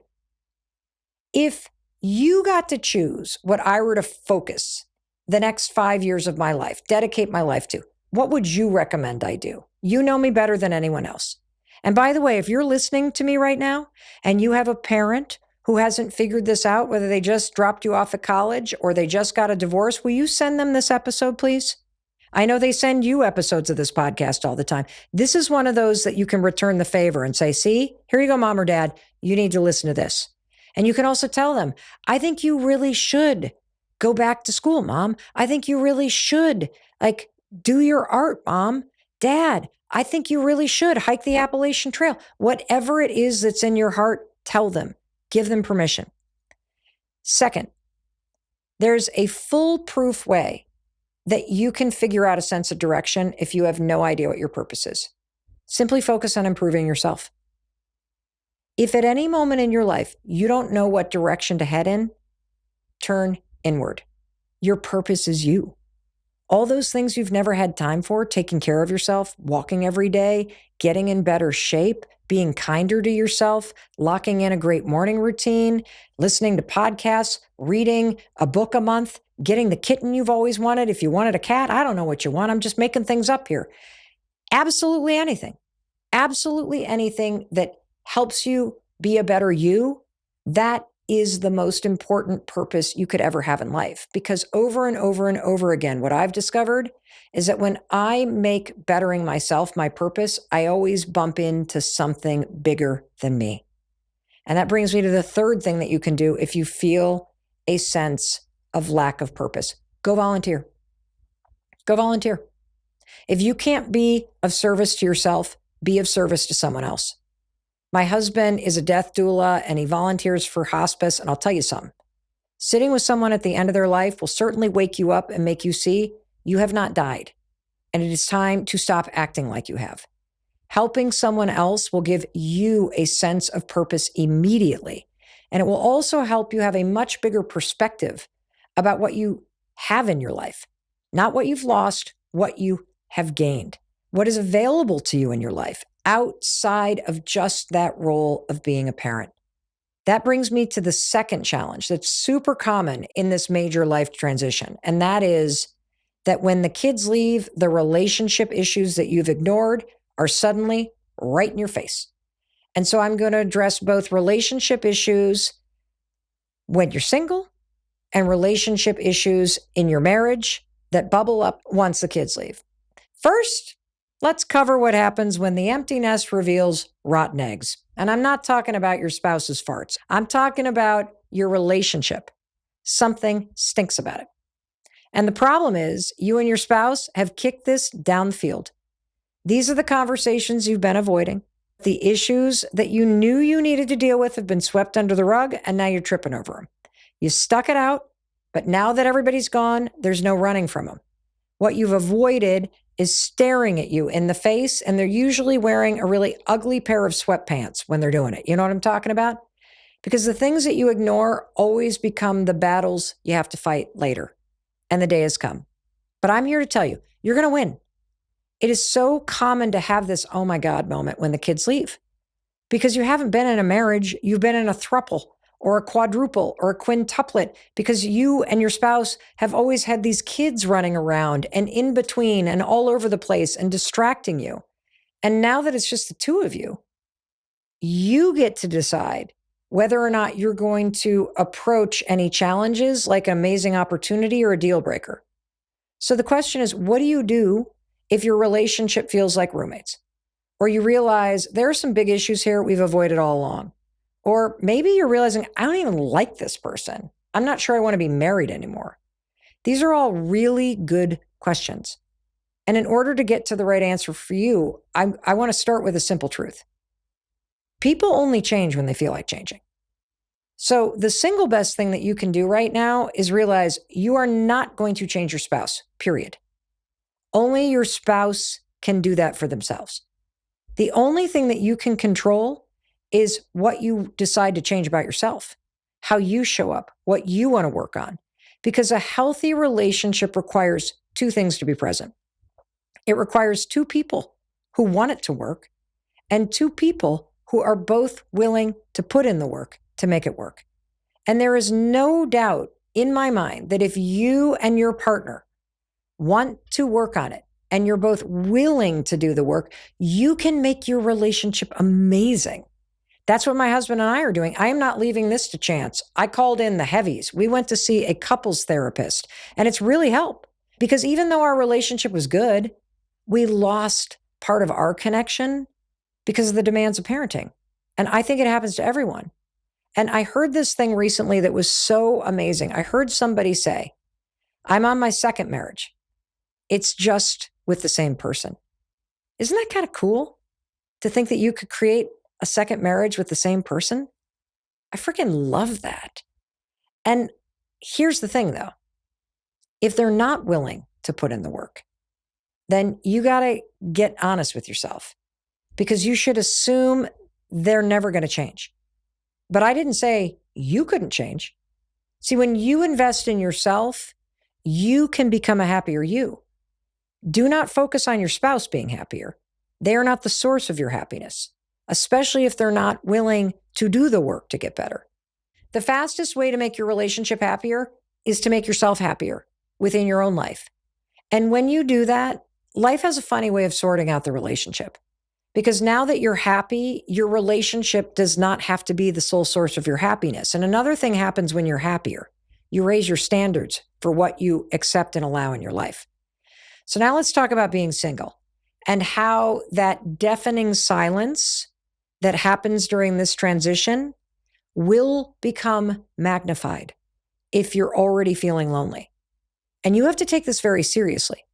If you got to choose what I were to focus the next 5 years of my life, dedicate my life to, what would you recommend I do? You know me better than anyone else. And by the way, if you're listening to me right now and you have a parent who hasn't figured this out, whether they just dropped you off at college or they just got a divorce, will you send them this episode, please? I know they send you episodes of this podcast all the time. This is one of those that you can return the favor and say, see, here you go, mom or dad, you need to listen to this. And you can also tell them, I think you really should go back to school, mom. I think you really should do your art, mom. Dad, I think you really should hike the Appalachian Trail. Whatever it is that's in your heart, tell them. Give them permission. Second, there's a foolproof way that you can figure out a sense of direction if you have no idea what your purpose is. Simply focus on improving yourself. If at any moment in your life you don't know what direction to head in, turn inward. your purpose is you. All those things you've never had time for, taking care of yourself, walking every day, getting in better shape, being kinder to yourself, locking in a great morning routine, listening to podcasts, reading a book a month, getting the kitten you've always wanted. If you wanted a cat, I don't know what you want. I'm just making things up here. Absolutely anything that helps you be a better you, that is the most important purpose you could ever have in life. Because over and over and over again, what I've discovered is that when I make bettering myself my purpose, I always bump into something bigger than me. And that brings me to the third thing that you can do if you feel a sense of lack of purpose. Go volunteer. Go volunteer. If you can't be of service to yourself, be of service to someone else. My husband is a death doula and he volunteers for hospice. And I'll tell you something, sitting with someone at the end of their life will certainly wake you up and make you see you have not died. And it is time to stop acting like you have. Helping someone else will give you a sense of purpose immediately. And it will also help you have a much bigger perspective about what you have in your life, not what you've lost, what you have gained, what is available to you in your life outside of just that role of being a parent. That brings me to the second challenge that's super common in this major life transition. And that is that when the kids leave, the relationship issues that you've ignored are suddenly right in your face. And so I'm going to address both relationship issues when you're single and relationship issues in your marriage that bubble up once the kids leave. First, let's cover what happens when the empty nest reveals rotten eggs. And I'm not talking about your spouse's farts. I'm talking about your relationship. Something stinks about it. And the problem is you and your spouse have kicked this down the field. These are the conversations you've been avoiding. The issues that you knew you needed to deal with have been swept under the rug, and now you're tripping over them. You stuck it out, but now that everybody's gone, there's no running from them. What you've avoided is staring at you in the face, and they're usually wearing a really ugly pair of sweatpants when they're doing it. You know what I'm talking about? Because the things that you ignore always become the battles you have to fight later, and the day has come. But I'm here to tell you, you're going to win. It is so common to have this, oh my God, moment when the kids leave. Because you haven't been in a marriage, you've been in a throuple or a quadruple or a quintuplet, because you and your spouse have always had these kids running around and in between and all over the place and distracting you. And now that it's just the two of you, you get to decide whether or not you're going to approach any challenges like an amazing opportunity or a deal breaker. So the question is, what do you do if your relationship feels like roommates? Or you realize there are some big issues here we've avoided all along. Or maybe you're realizing, I don't even like this person. I'm not sure I want to be married anymore. These are all really good questions. And in order to get to the right answer for you, I want to start with a simple truth. People only change when they feel like changing. So the single best thing that you can do right now is realize you are not going to change your spouse, period. Only your spouse can do that for themselves. The only thing that you can control is what you decide to change about yourself, how you show up, what you want to work on. Because a healthy relationship requires two things to be present. It requires two people who want it to work and two people who are both willing to put in the work to make it work. And there is no doubt in my mind that if you and your partner want to work on it and you're both willing to do the work, you can make your relationship amazing. That's what my husband and I are doing. I am not leaving this to chance. I called in the heavies. We went to see a couples therapist, and it's really helped because even though our relationship was good, we lost part of our connection because of the demands of parenting. And I think it happens to everyone. And I heard this thing recently that was so amazing. I heard somebody say, I'm on my second marriage. It's just with the same person. Isn't that kind of cool to think that you could create a second marriage with the same person? I freaking love that. And here's the thing though. If they're not willing to put in the work, then you got to get honest with yourself because you should assume they're never going to change. But I didn't say you couldn't change. See, when you invest in yourself, you can become a happier you. Do not focus on your spouse being happier. They are not the source of your happiness, especially if they're not willing to do the work to get better. The fastest way to make your relationship happier is to make yourself happier within your own life. And when you do that, life has a funny way of sorting out the relationship. Because now that you're happy, your relationship does not have to be the sole source of your happiness. And another thing happens when you're happier. You raise your standards for what you accept and allow in your life. So now let's talk about being single and how that deafening silence that happens during this transition will become magnified if you're already feeling lonely. And you have to take this very seriously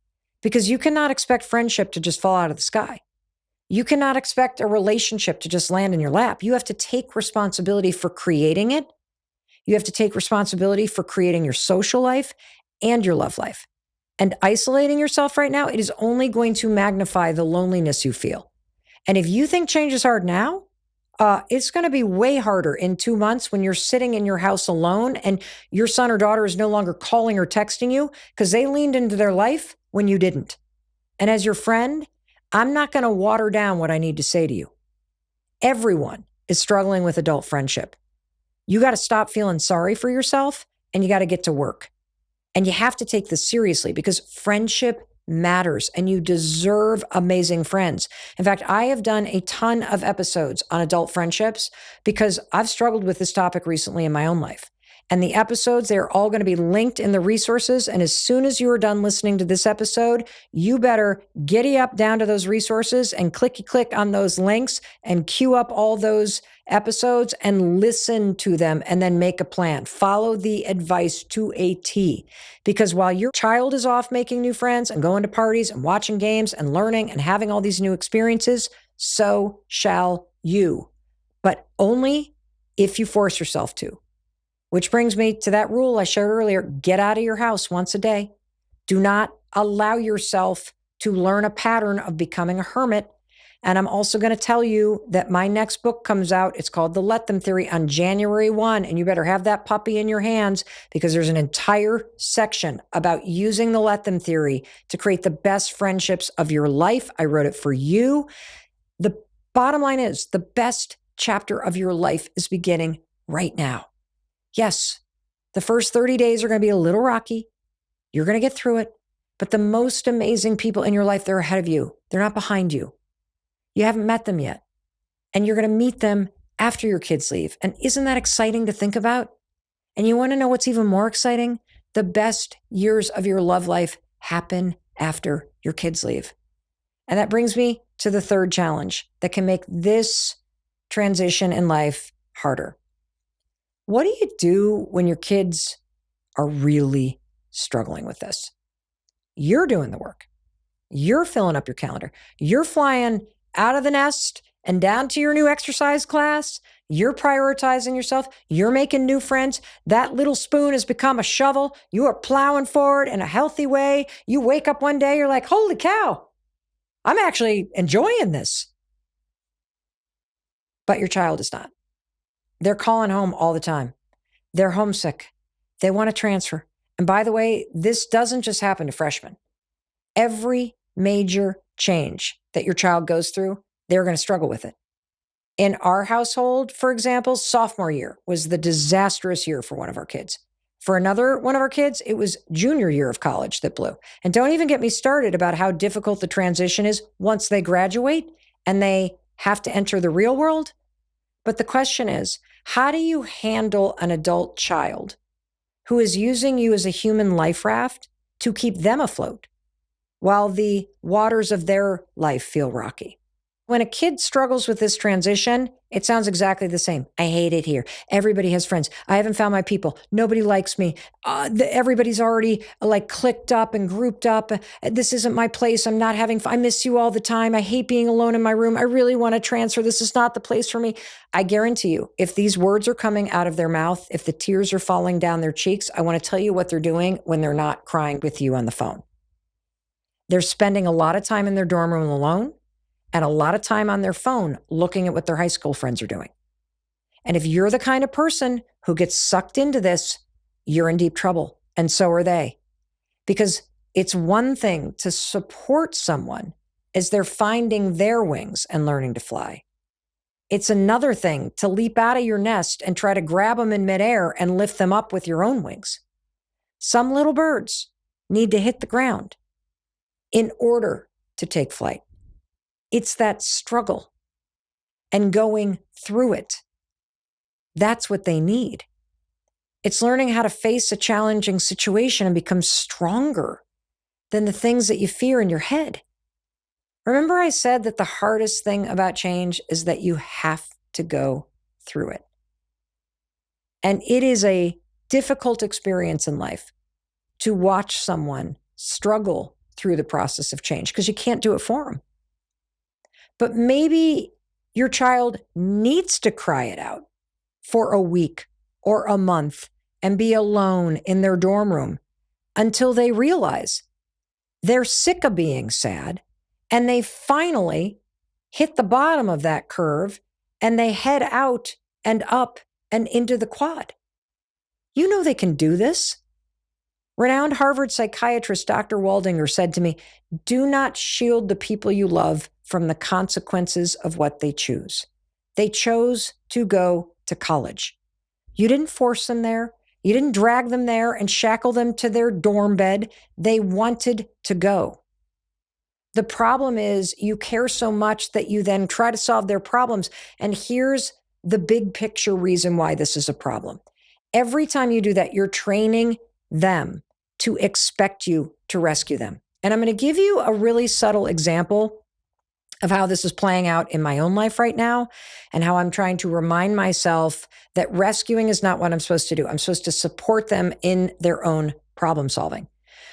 because you cannot expect friendship to just fall out of the sky. You cannot expect a relationship to just land in your lap. You have to take responsibility for creating it. You have to take responsibility for creating your social life and your love life. And isolating yourself right now, it is only going to magnify the loneliness you feel. And if you think change is hard now, it's going to be way harder in 2 months when you're sitting in your house alone and your son or daughter is no longer calling or texting you because they leaned into their life when you didn't. And as your friend, I'm not going to water down what I need to say to you. Everyone is struggling with adult friendship. You got to stop feeling sorry for yourself and you got to get to work. And you have to take this seriously because friendship matters and you deserve amazing friends. In fact, I have done a ton of episodes on adult friendships because I've struggled with this topic recently in my own life. And the episodes, they're all going to be linked in the resources. And as soon as you are done listening to this episode, you better giddy up down to those resources and click on those links and queue up all those episodes and listen to them and then make a plan. Follow the advice to a T. Because while your child is off making new friends and going to parties and watching games and learning and having all these new experiences, so shall you. But only if you force yourself to. Which brings me to that rule I shared earlier. Get out of your house once a day. Do not allow yourself to learn a pattern of becoming a hermit. And I'm also going to tell you that my next book comes out. It's called The Let Them Theory on January 1. And you better have that puppy in your hands because there's an entire section about using the Let Them Theory to create the best friendships of your life. I wrote it for you. The bottom line is the best chapter of your life is beginning right now. Yes, the first 30 days are going to be a little rocky. You're going to get through it. But the most amazing people in your life, they're ahead of you. They're not behind you. You haven't met them yet. And you're going to meet them after your kids leave. And isn't that exciting to think about? And you want to know what's even more exciting? The best years of your love life happen after your kids leave. And that brings me to the third challenge that can make this transition in life harder. What do you do when your kids are really struggling with this? You're doing the work. You're filling up your calendar. You're flying out of the nest and down to your new exercise class. You're prioritizing yourself. You're making new friends. That little spoon has become a shovel. You are plowing forward in a healthy way. You wake up one day, you're like, holy cow, I'm actually enjoying this. But your child is not. They're calling home all the time. They're homesick. They want to transfer. And by the way, this doesn't just happen to freshmen. Every major change that your child goes through, they're going to struggle with it. In our household, for example, sophomore year was the disastrous year for one of our kids. For another one of our kids, it was junior year of college that blew. And don't even get me started about how difficult the transition is once they graduate and they have to enter the real world. But the question is, how do you handle an adult child who is using you as a human life raft to keep them afloat while the waters of their life feel rocky? When a kid struggles with this transition, it sounds exactly the same. I hate it here. Everybody has friends. I haven't found my people. Nobody likes me. Everybody's already like clicked up and grouped up. This isn't my place. I'm not having fun. I miss you all the time. I hate being alone in my room. I really want to transfer. This is not the place for me. I guarantee you, if these words are coming out of their mouth, if the tears are falling down their cheeks, I want to tell you what they're doing when they're not crying with you on the phone. They're spending a lot of time in their dorm room alone, and a lot of time on their phone looking at what their high school friends are doing. And if you're the kind of person who gets sucked into this, you're in deep trouble. And so are they. Because it's one thing to support someone as they're finding their wings and learning to fly. It's another thing to leap out of your nest and try to grab them in midair and lift them up with your own wings. Some little birds need to hit the ground in order to take flight. It's that struggle and going through it. That's what they need. It's learning how to face a challenging situation and become stronger than the things that you fear in your head. Remember I said that the hardest thing about change is that you have to go through it. And it is a difficult experience in life to watch someone struggle through the process of change because you can't do it for them. But maybe your child needs to cry it out for a week or a month and be alone in their dorm room until they realize they're sick of being sad and they finally hit the bottom of that curve and they head out and up and into the quad. You know they can do this. Renowned Harvard psychiatrist Dr. Waldinger said to me, "Do not shield the people you love from the consequences of what they choose. They chose to go to college. You didn't force them there. You didn't drag them there and shackle them to their dorm bed. They wanted to go. The problem is you care so much that you then try to solve their problems. And here's the big picture reason why this is a problem. Every time you do that, you're training them to expect you to rescue them. And I'm going to give you a really subtle example of how this is playing out in my own life right now and how I'm trying to remind myself that rescuing is not what I'm supposed to do. I'm supposed to support them in their own problem solving.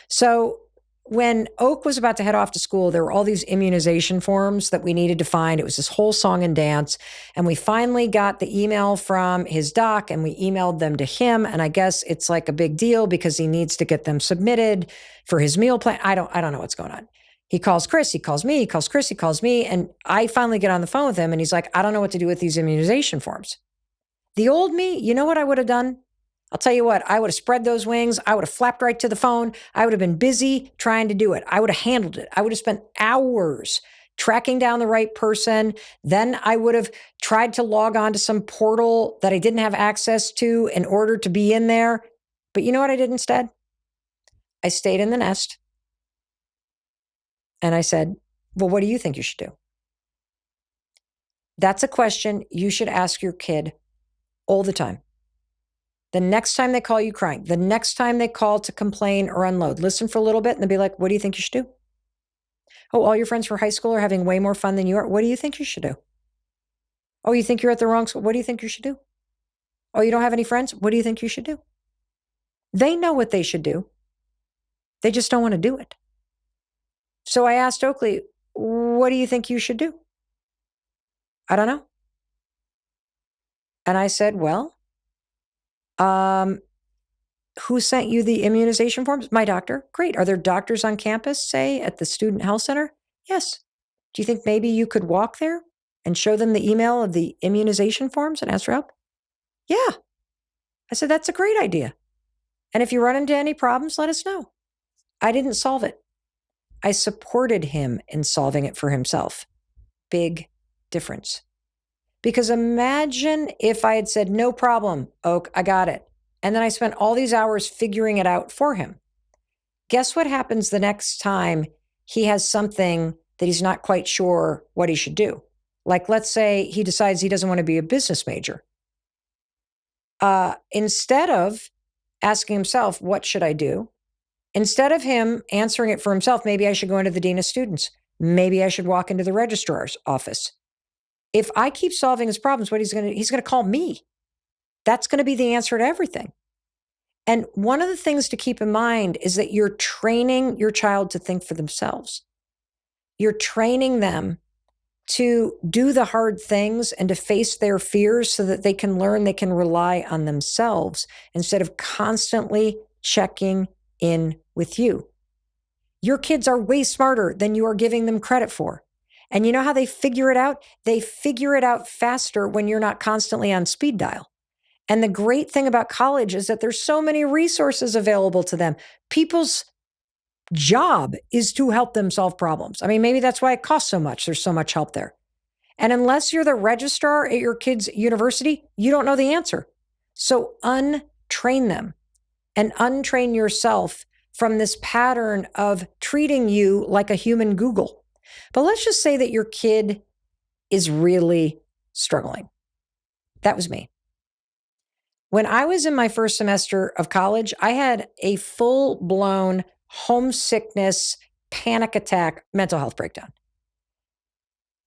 So when Oak was about to head off to school, there were all these immunization forms that we needed to find. It was this whole song and dance. And we finally got the email from his doc and we emailed them to him. And I guess it's like a big deal because he needs to get them submitted for his meal plan. I don't know what's going on. He calls Chris, he calls me, he calls Chris, he calls me. And I finally get on the phone with him and he's like, I don't know what to do with these immunization forms. The old me, you know what I would have done? I'll tell you what, I would have spread those wings. I would have flapped right to the phone. I would have been busy trying to do it. I would have handled it. I would have spent hours tracking down the right person. Then I would have tried to log on to some portal that I didn't have access to in order to be in there. But you know what I did instead? I stayed in the nest. And I said, well, what do you think you should do? That's a question you should ask your kid all the time. The next time they call you crying, the next time they call to complain or unload, listen for a little bit and they'll be like, what do you think you should do? Oh, all your friends from high school are having way more fun than you are. What do you think you should do? Oh, you think you're at the wrong school? What do you think you should do? Oh, you don't have any friends? What do you think you should do? They know what they should do. They just don't want to do it. So I asked Oakley, what do you think you should do? I don't know. And I said, well, who sent you the immunization forms? My doctor. Great. Are there doctors on campus, say, at the student health center? Yes. Do you think maybe you could walk there and show them the email of the immunization forms and ask for help? Yeah. I said, that's a great idea. And if you run into any problems, let us know. I didn't solve it. I supported him in solving it for himself. Big difference. Because imagine if I had said, no problem, Oak, I got it. And then I spent all these hours figuring it out for him. Guess what happens the next time he has something that he's not quite sure what he should do? Like, let's say he decides he doesn't want to be a business major. Instead of asking himself, what should I do? Instead of him answering it for himself, maybe I should go into the dean of students. Maybe I should walk into the registrar's office. If I keep solving his problems, he's going to call me. That's going to be the answer to everything. And one of the things to keep in mind is that you're training your child to think for themselves. You're training them to do the hard things and to face their fears so that they can learn they can rely on themselves instead of constantly checking in with you. Your kids are way smarter than you are giving them credit for. And you know how they figure it out? They figure it out faster when you're not constantly on speed dial. And the great thing about college is that there's so many resources available to them. People's job is to help them solve problems. I mean, maybe that's why it costs so much. There's so much help there. And unless you're the registrar at your kid's university, you don't know the answer. So untrain them and untrain yourself from this pattern of treating you like a human Google. But let's just say that your kid is really struggling. That was me. When I was in my first semester of college, I had a full-blown homesickness, panic attack, mental health breakdown.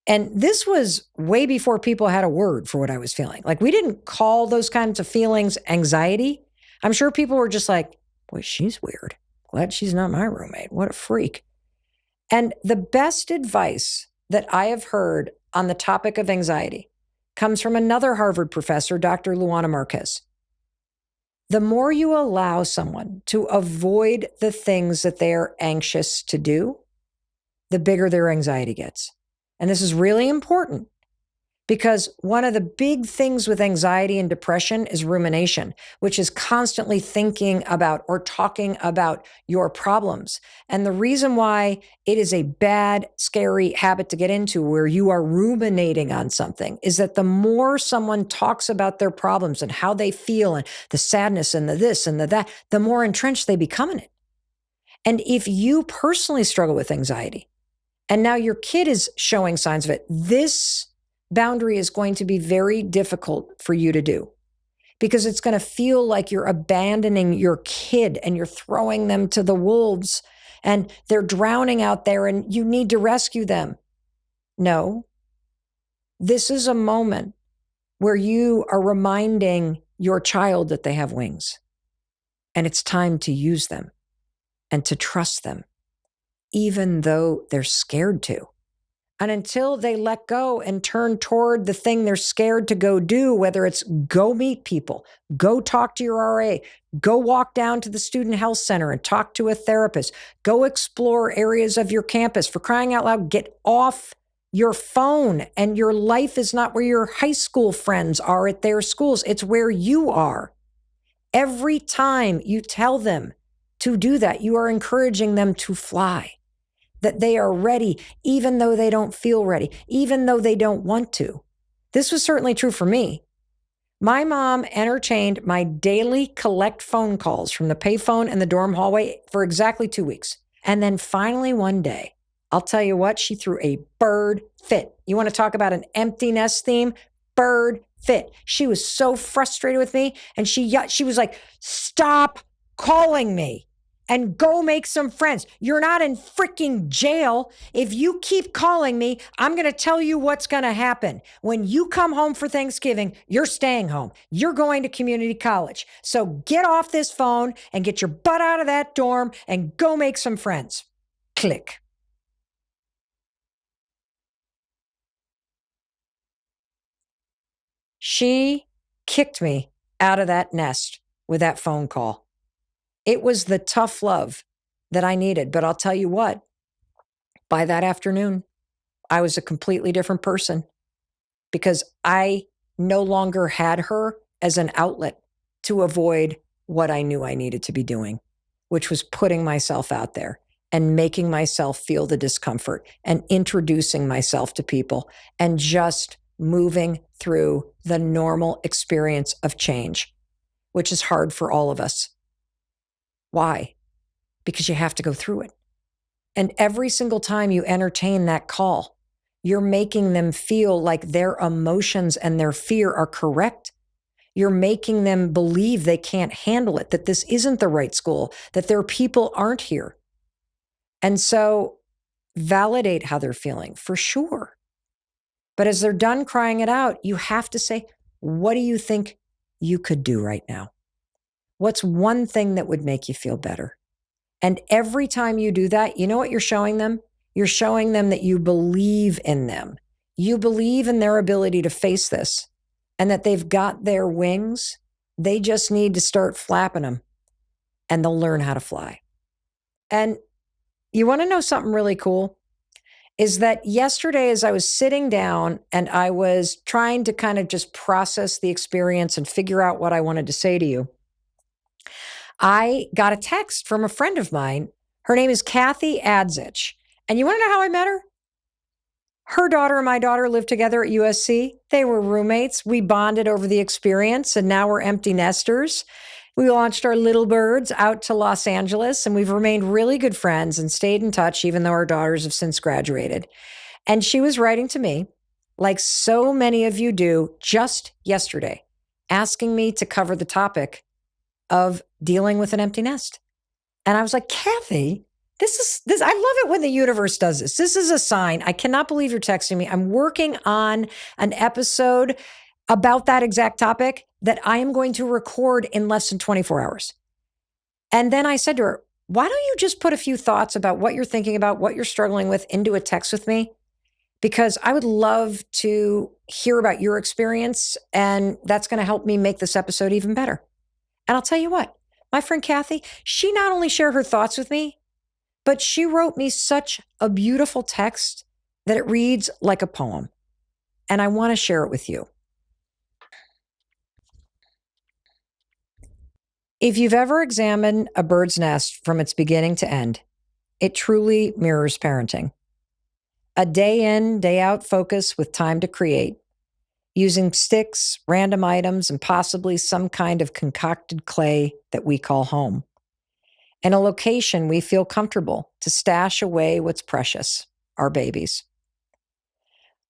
And this was way before people had a word for what I was feeling. Like, we didn't call those kinds of feelings anxiety. I'm sure people were just like, boy, she's weird. Glad she's not my roommate. What a freak. And the best advice that I have heard on the topic of anxiety comes from another Harvard professor, Dr. Luana Marquez. The more you allow someone to avoid the things that they're anxious to do, the bigger their anxiety gets. And this is really important because one of the big things with anxiety and depression is rumination, which is constantly thinking about or talking about your problems. And the reason why it is a bad, scary habit to get into where you are ruminating on something is that the more someone talks about their problems and how they feel and the sadness and the this and the that, the more entrenched they become in it. And if you personally struggle with anxiety, and now your kid is showing signs of it, this boundary is going to be very difficult for you to do because it's going to feel like you're abandoning your kid and you're throwing them to the wolves and they're drowning out there and you need to rescue them. No, this is a moment where you are reminding your child that they have wings and it's time to use them and to trust them, even though they're scared to. And until they let go and turn toward the thing they're scared to go do, whether it's go meet people, go talk to your RA, go walk down to the student health center and talk to a therapist, go explore areas of your campus, for crying out loud, get off your phone. And your life is not where your high school friends are at their schools. It's where you are. Every time you tell them to do that, you are encouraging them to fly. That they are ready, even though they don't feel ready, even though they don't want to. This was certainly true for me. My mom entertained my daily collect phone calls from the payphone and the dorm hallway for exactly 2 weeks. And then finally one day, I'll tell you what, she threw a bird fit. You want to talk about an empty nest theme? Bird fit. She was so frustrated with me. And she was like, stop calling me. And go make some friends. You're not in freaking jail. If you keep calling me, I'm going to tell you what's going to happen. When you come home for Thanksgiving, you're staying home. You're going to community college. So get off this phone and get your butt out of that dorm and go make some friends. Click. She kicked me out of that nest with that phone call. It was the tough love that I needed. But I'll tell you what, by that afternoon, I was a completely different person because I no longer had her as an outlet to avoid what I knew I needed to be doing, which was putting myself out there and making myself feel the discomfort and introducing myself to people and just moving through the normal experience of change, which is hard for all of us. Why? Because you have to go through it. And every single time you entertain that call, you're making them feel like their emotions and their fear are correct. You're making them believe they can't handle it, that this isn't the right school, that their people aren't here. And so validate how they're feeling, for sure. But as they're done crying it out, you have to say, what do you think you could do right now? What's one thing that would make you feel better? And every time you do that, you know what you're showing them? You're showing them that you believe in them. You believe in their ability to face this and that they've got their wings. They just need to start flapping them and they'll learn how to fly. And you want to know something really cool? Is that yesterday as I was sitting down and I was trying to kind of just process the experience and figure out what I wanted to say to you, I got a text from a friend of mine Her name is Kathy Adzich. And you want to know how I met her? Her daughter and my daughter lived together at USC. They were roommates. We bonded over the experience, and now we're empty nesters. We launched our little birds out to Los Angeles, and we've remained really good friends and stayed in touch, even though our daughters have since graduated. And she was writing to me, like so many of you do, just yesterday, asking me to cover the topic of dealing with an empty nest. And I was like, Kathy, this. I love it when the universe does this. This is a sign. I cannot believe you're texting me. I'm working on an episode about that exact topic that I am going to record in less than 24 hours. And then I said to her, why don't you just put a few thoughts about what you're thinking about, what you're struggling with into a text with me? Because I would love to hear about your experience, and that's going to help me make this episode even better. And I'll tell you what, my friend Kathy, she not only shared her thoughts with me, but she wrote me such a beautiful text that it reads like a poem. And I want to share it with you. If you've ever examined a bird's nest from its beginning to end, it truly mirrors parenting. A day in, day out focus with time to create, using sticks, random items, and possibly some kind of concocted clay that we call home. And a location we feel comfortable to stash away what's precious, our babies.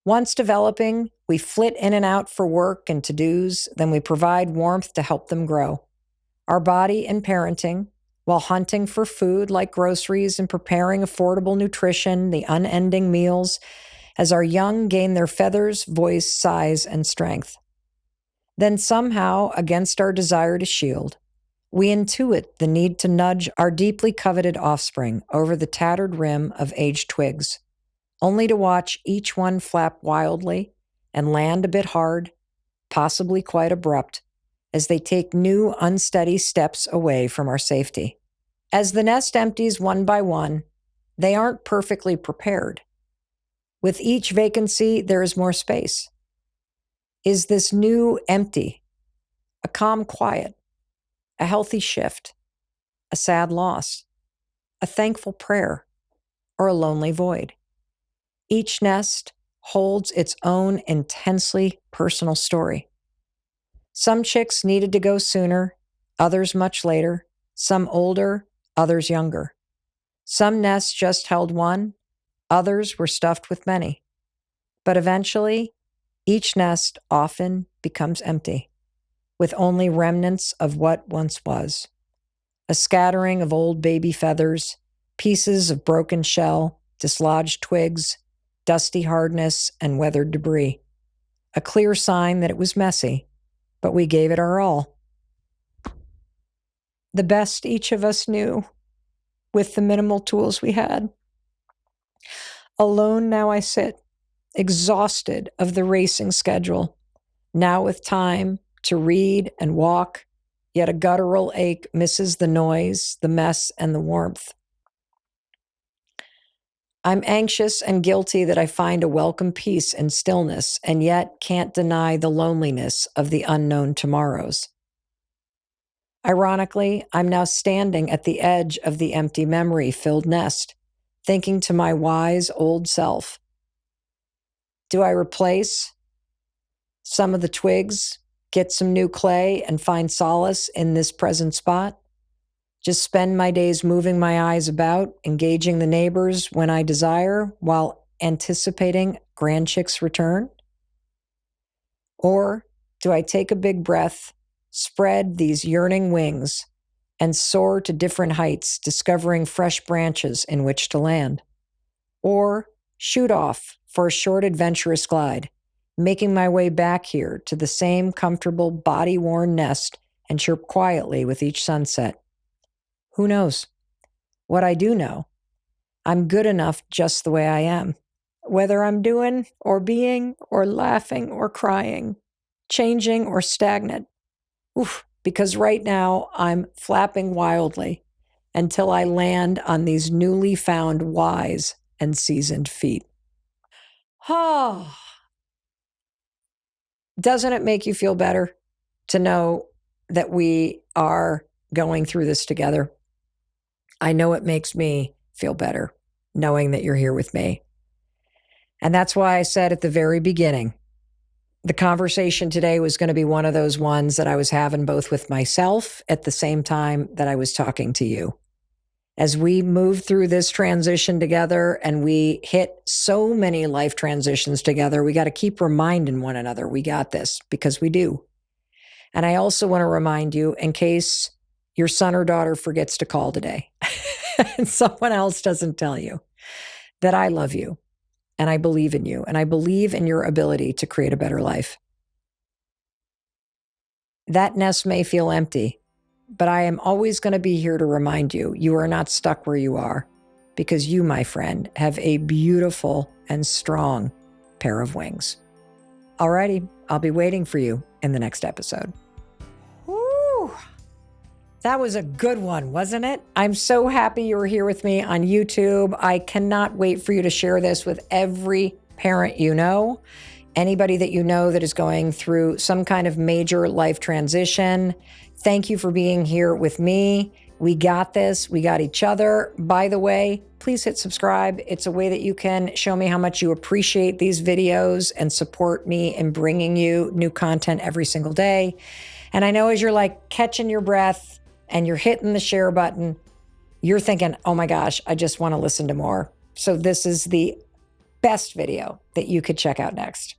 Once developing, we flit in and out for work and to-dos, then we provide warmth to help them grow. Our body and parenting, while hunting for food like groceries and preparing affordable nutrition, the unending meals, as our young gain their feathers, voice, size, and strength. Then somehow, against our desire to shield, we intuit the need to nudge our deeply coveted offspring over the tattered rim of aged twigs, only to watch each one flap wildly and land a bit hard, possibly quite abrupt, as they take new, unsteady steps away from our safety. As the nest empties one by one, they aren't perfectly prepared. With each vacancy, there is more space. Is this new empty, a calm quiet, a healthy shift, a sad loss, a thankful prayer, or a lonely void? Each nest holds its own intensely personal story. Some chicks needed to go sooner, others much later, some older, others younger. Some nests just held one, others were stuffed with many. But eventually, each nest often becomes empty, with only remnants of what once was. A scattering of old baby feathers, pieces of broken shell, dislodged twigs, dusty hardness, and weathered debris. A clear sign that it was messy, but we gave it our all. The best each of us knew, with the minimal tools we had. Alone now I sit, exhausted of the racing schedule, now with time to read and walk, yet a guttural ache misses the noise, the mess, and the warmth. I'm anxious and guilty that I find a welcome peace and stillness, and yet can't deny the loneliness of the unknown tomorrows. Ironically, I'm now standing at the edge of the empty memory-filled nest, thinking to my wise old self, do I replace some of the twigs, get some new clay, and find solace in this present spot? Just spend my days moving my eyes about, engaging the neighbors when I desire, while anticipating grandchick's return? Or do I take a big breath, spread these yearning wings, and soar to different heights, discovering fresh branches in which to land? Or shoot off for a short adventurous glide, making my way back here to the same comfortable body-worn nest and chirp quietly with each sunset? Who knows? What I do know, I'm good enough just the way I am. Whether I'm doing or being or laughing or crying, changing or stagnant. Because right now I'm flapping wildly until I land on these newly found wise and seasoned feet. Oh, doesn't it make you feel better to know that we are going through this together? I know it makes me feel better knowing that you're here with me. And that's why I said at the very beginning, the conversation today was going to be one of those ones that I was having both with myself at the same time that I was talking to you. As we move through this transition together and we hit so many life transitions together, we got to keep reminding one another we got this, because we do. And I also want to remind you, in case your son or daughter forgets to call today and someone else doesn't tell you, that I love you and I believe in you and I believe in your ability to create a better life. That nest may feel empty, but I am always going to be here to remind you, you are not stuck where you are, because you, my friend, have a beautiful and strong pair of wings. Alrighty, I'll be waiting for you in the next episode. Woo! That was a good one, wasn't it? I'm so happy you were here with me on YouTube. I cannot wait for you to share this with every parent you know, anybody that you know that is going through some kind of major life transition. Thank you for being here with me. We got this. We got each other. By the way, please hit subscribe. It's a way that you can show me how much you appreciate these videos and support me in bringing you new content every single day. And I know as you're like catching your breath and you're hitting the share button, you're thinking, oh my gosh, I just want to listen to more. So this is the best video that you could check out next.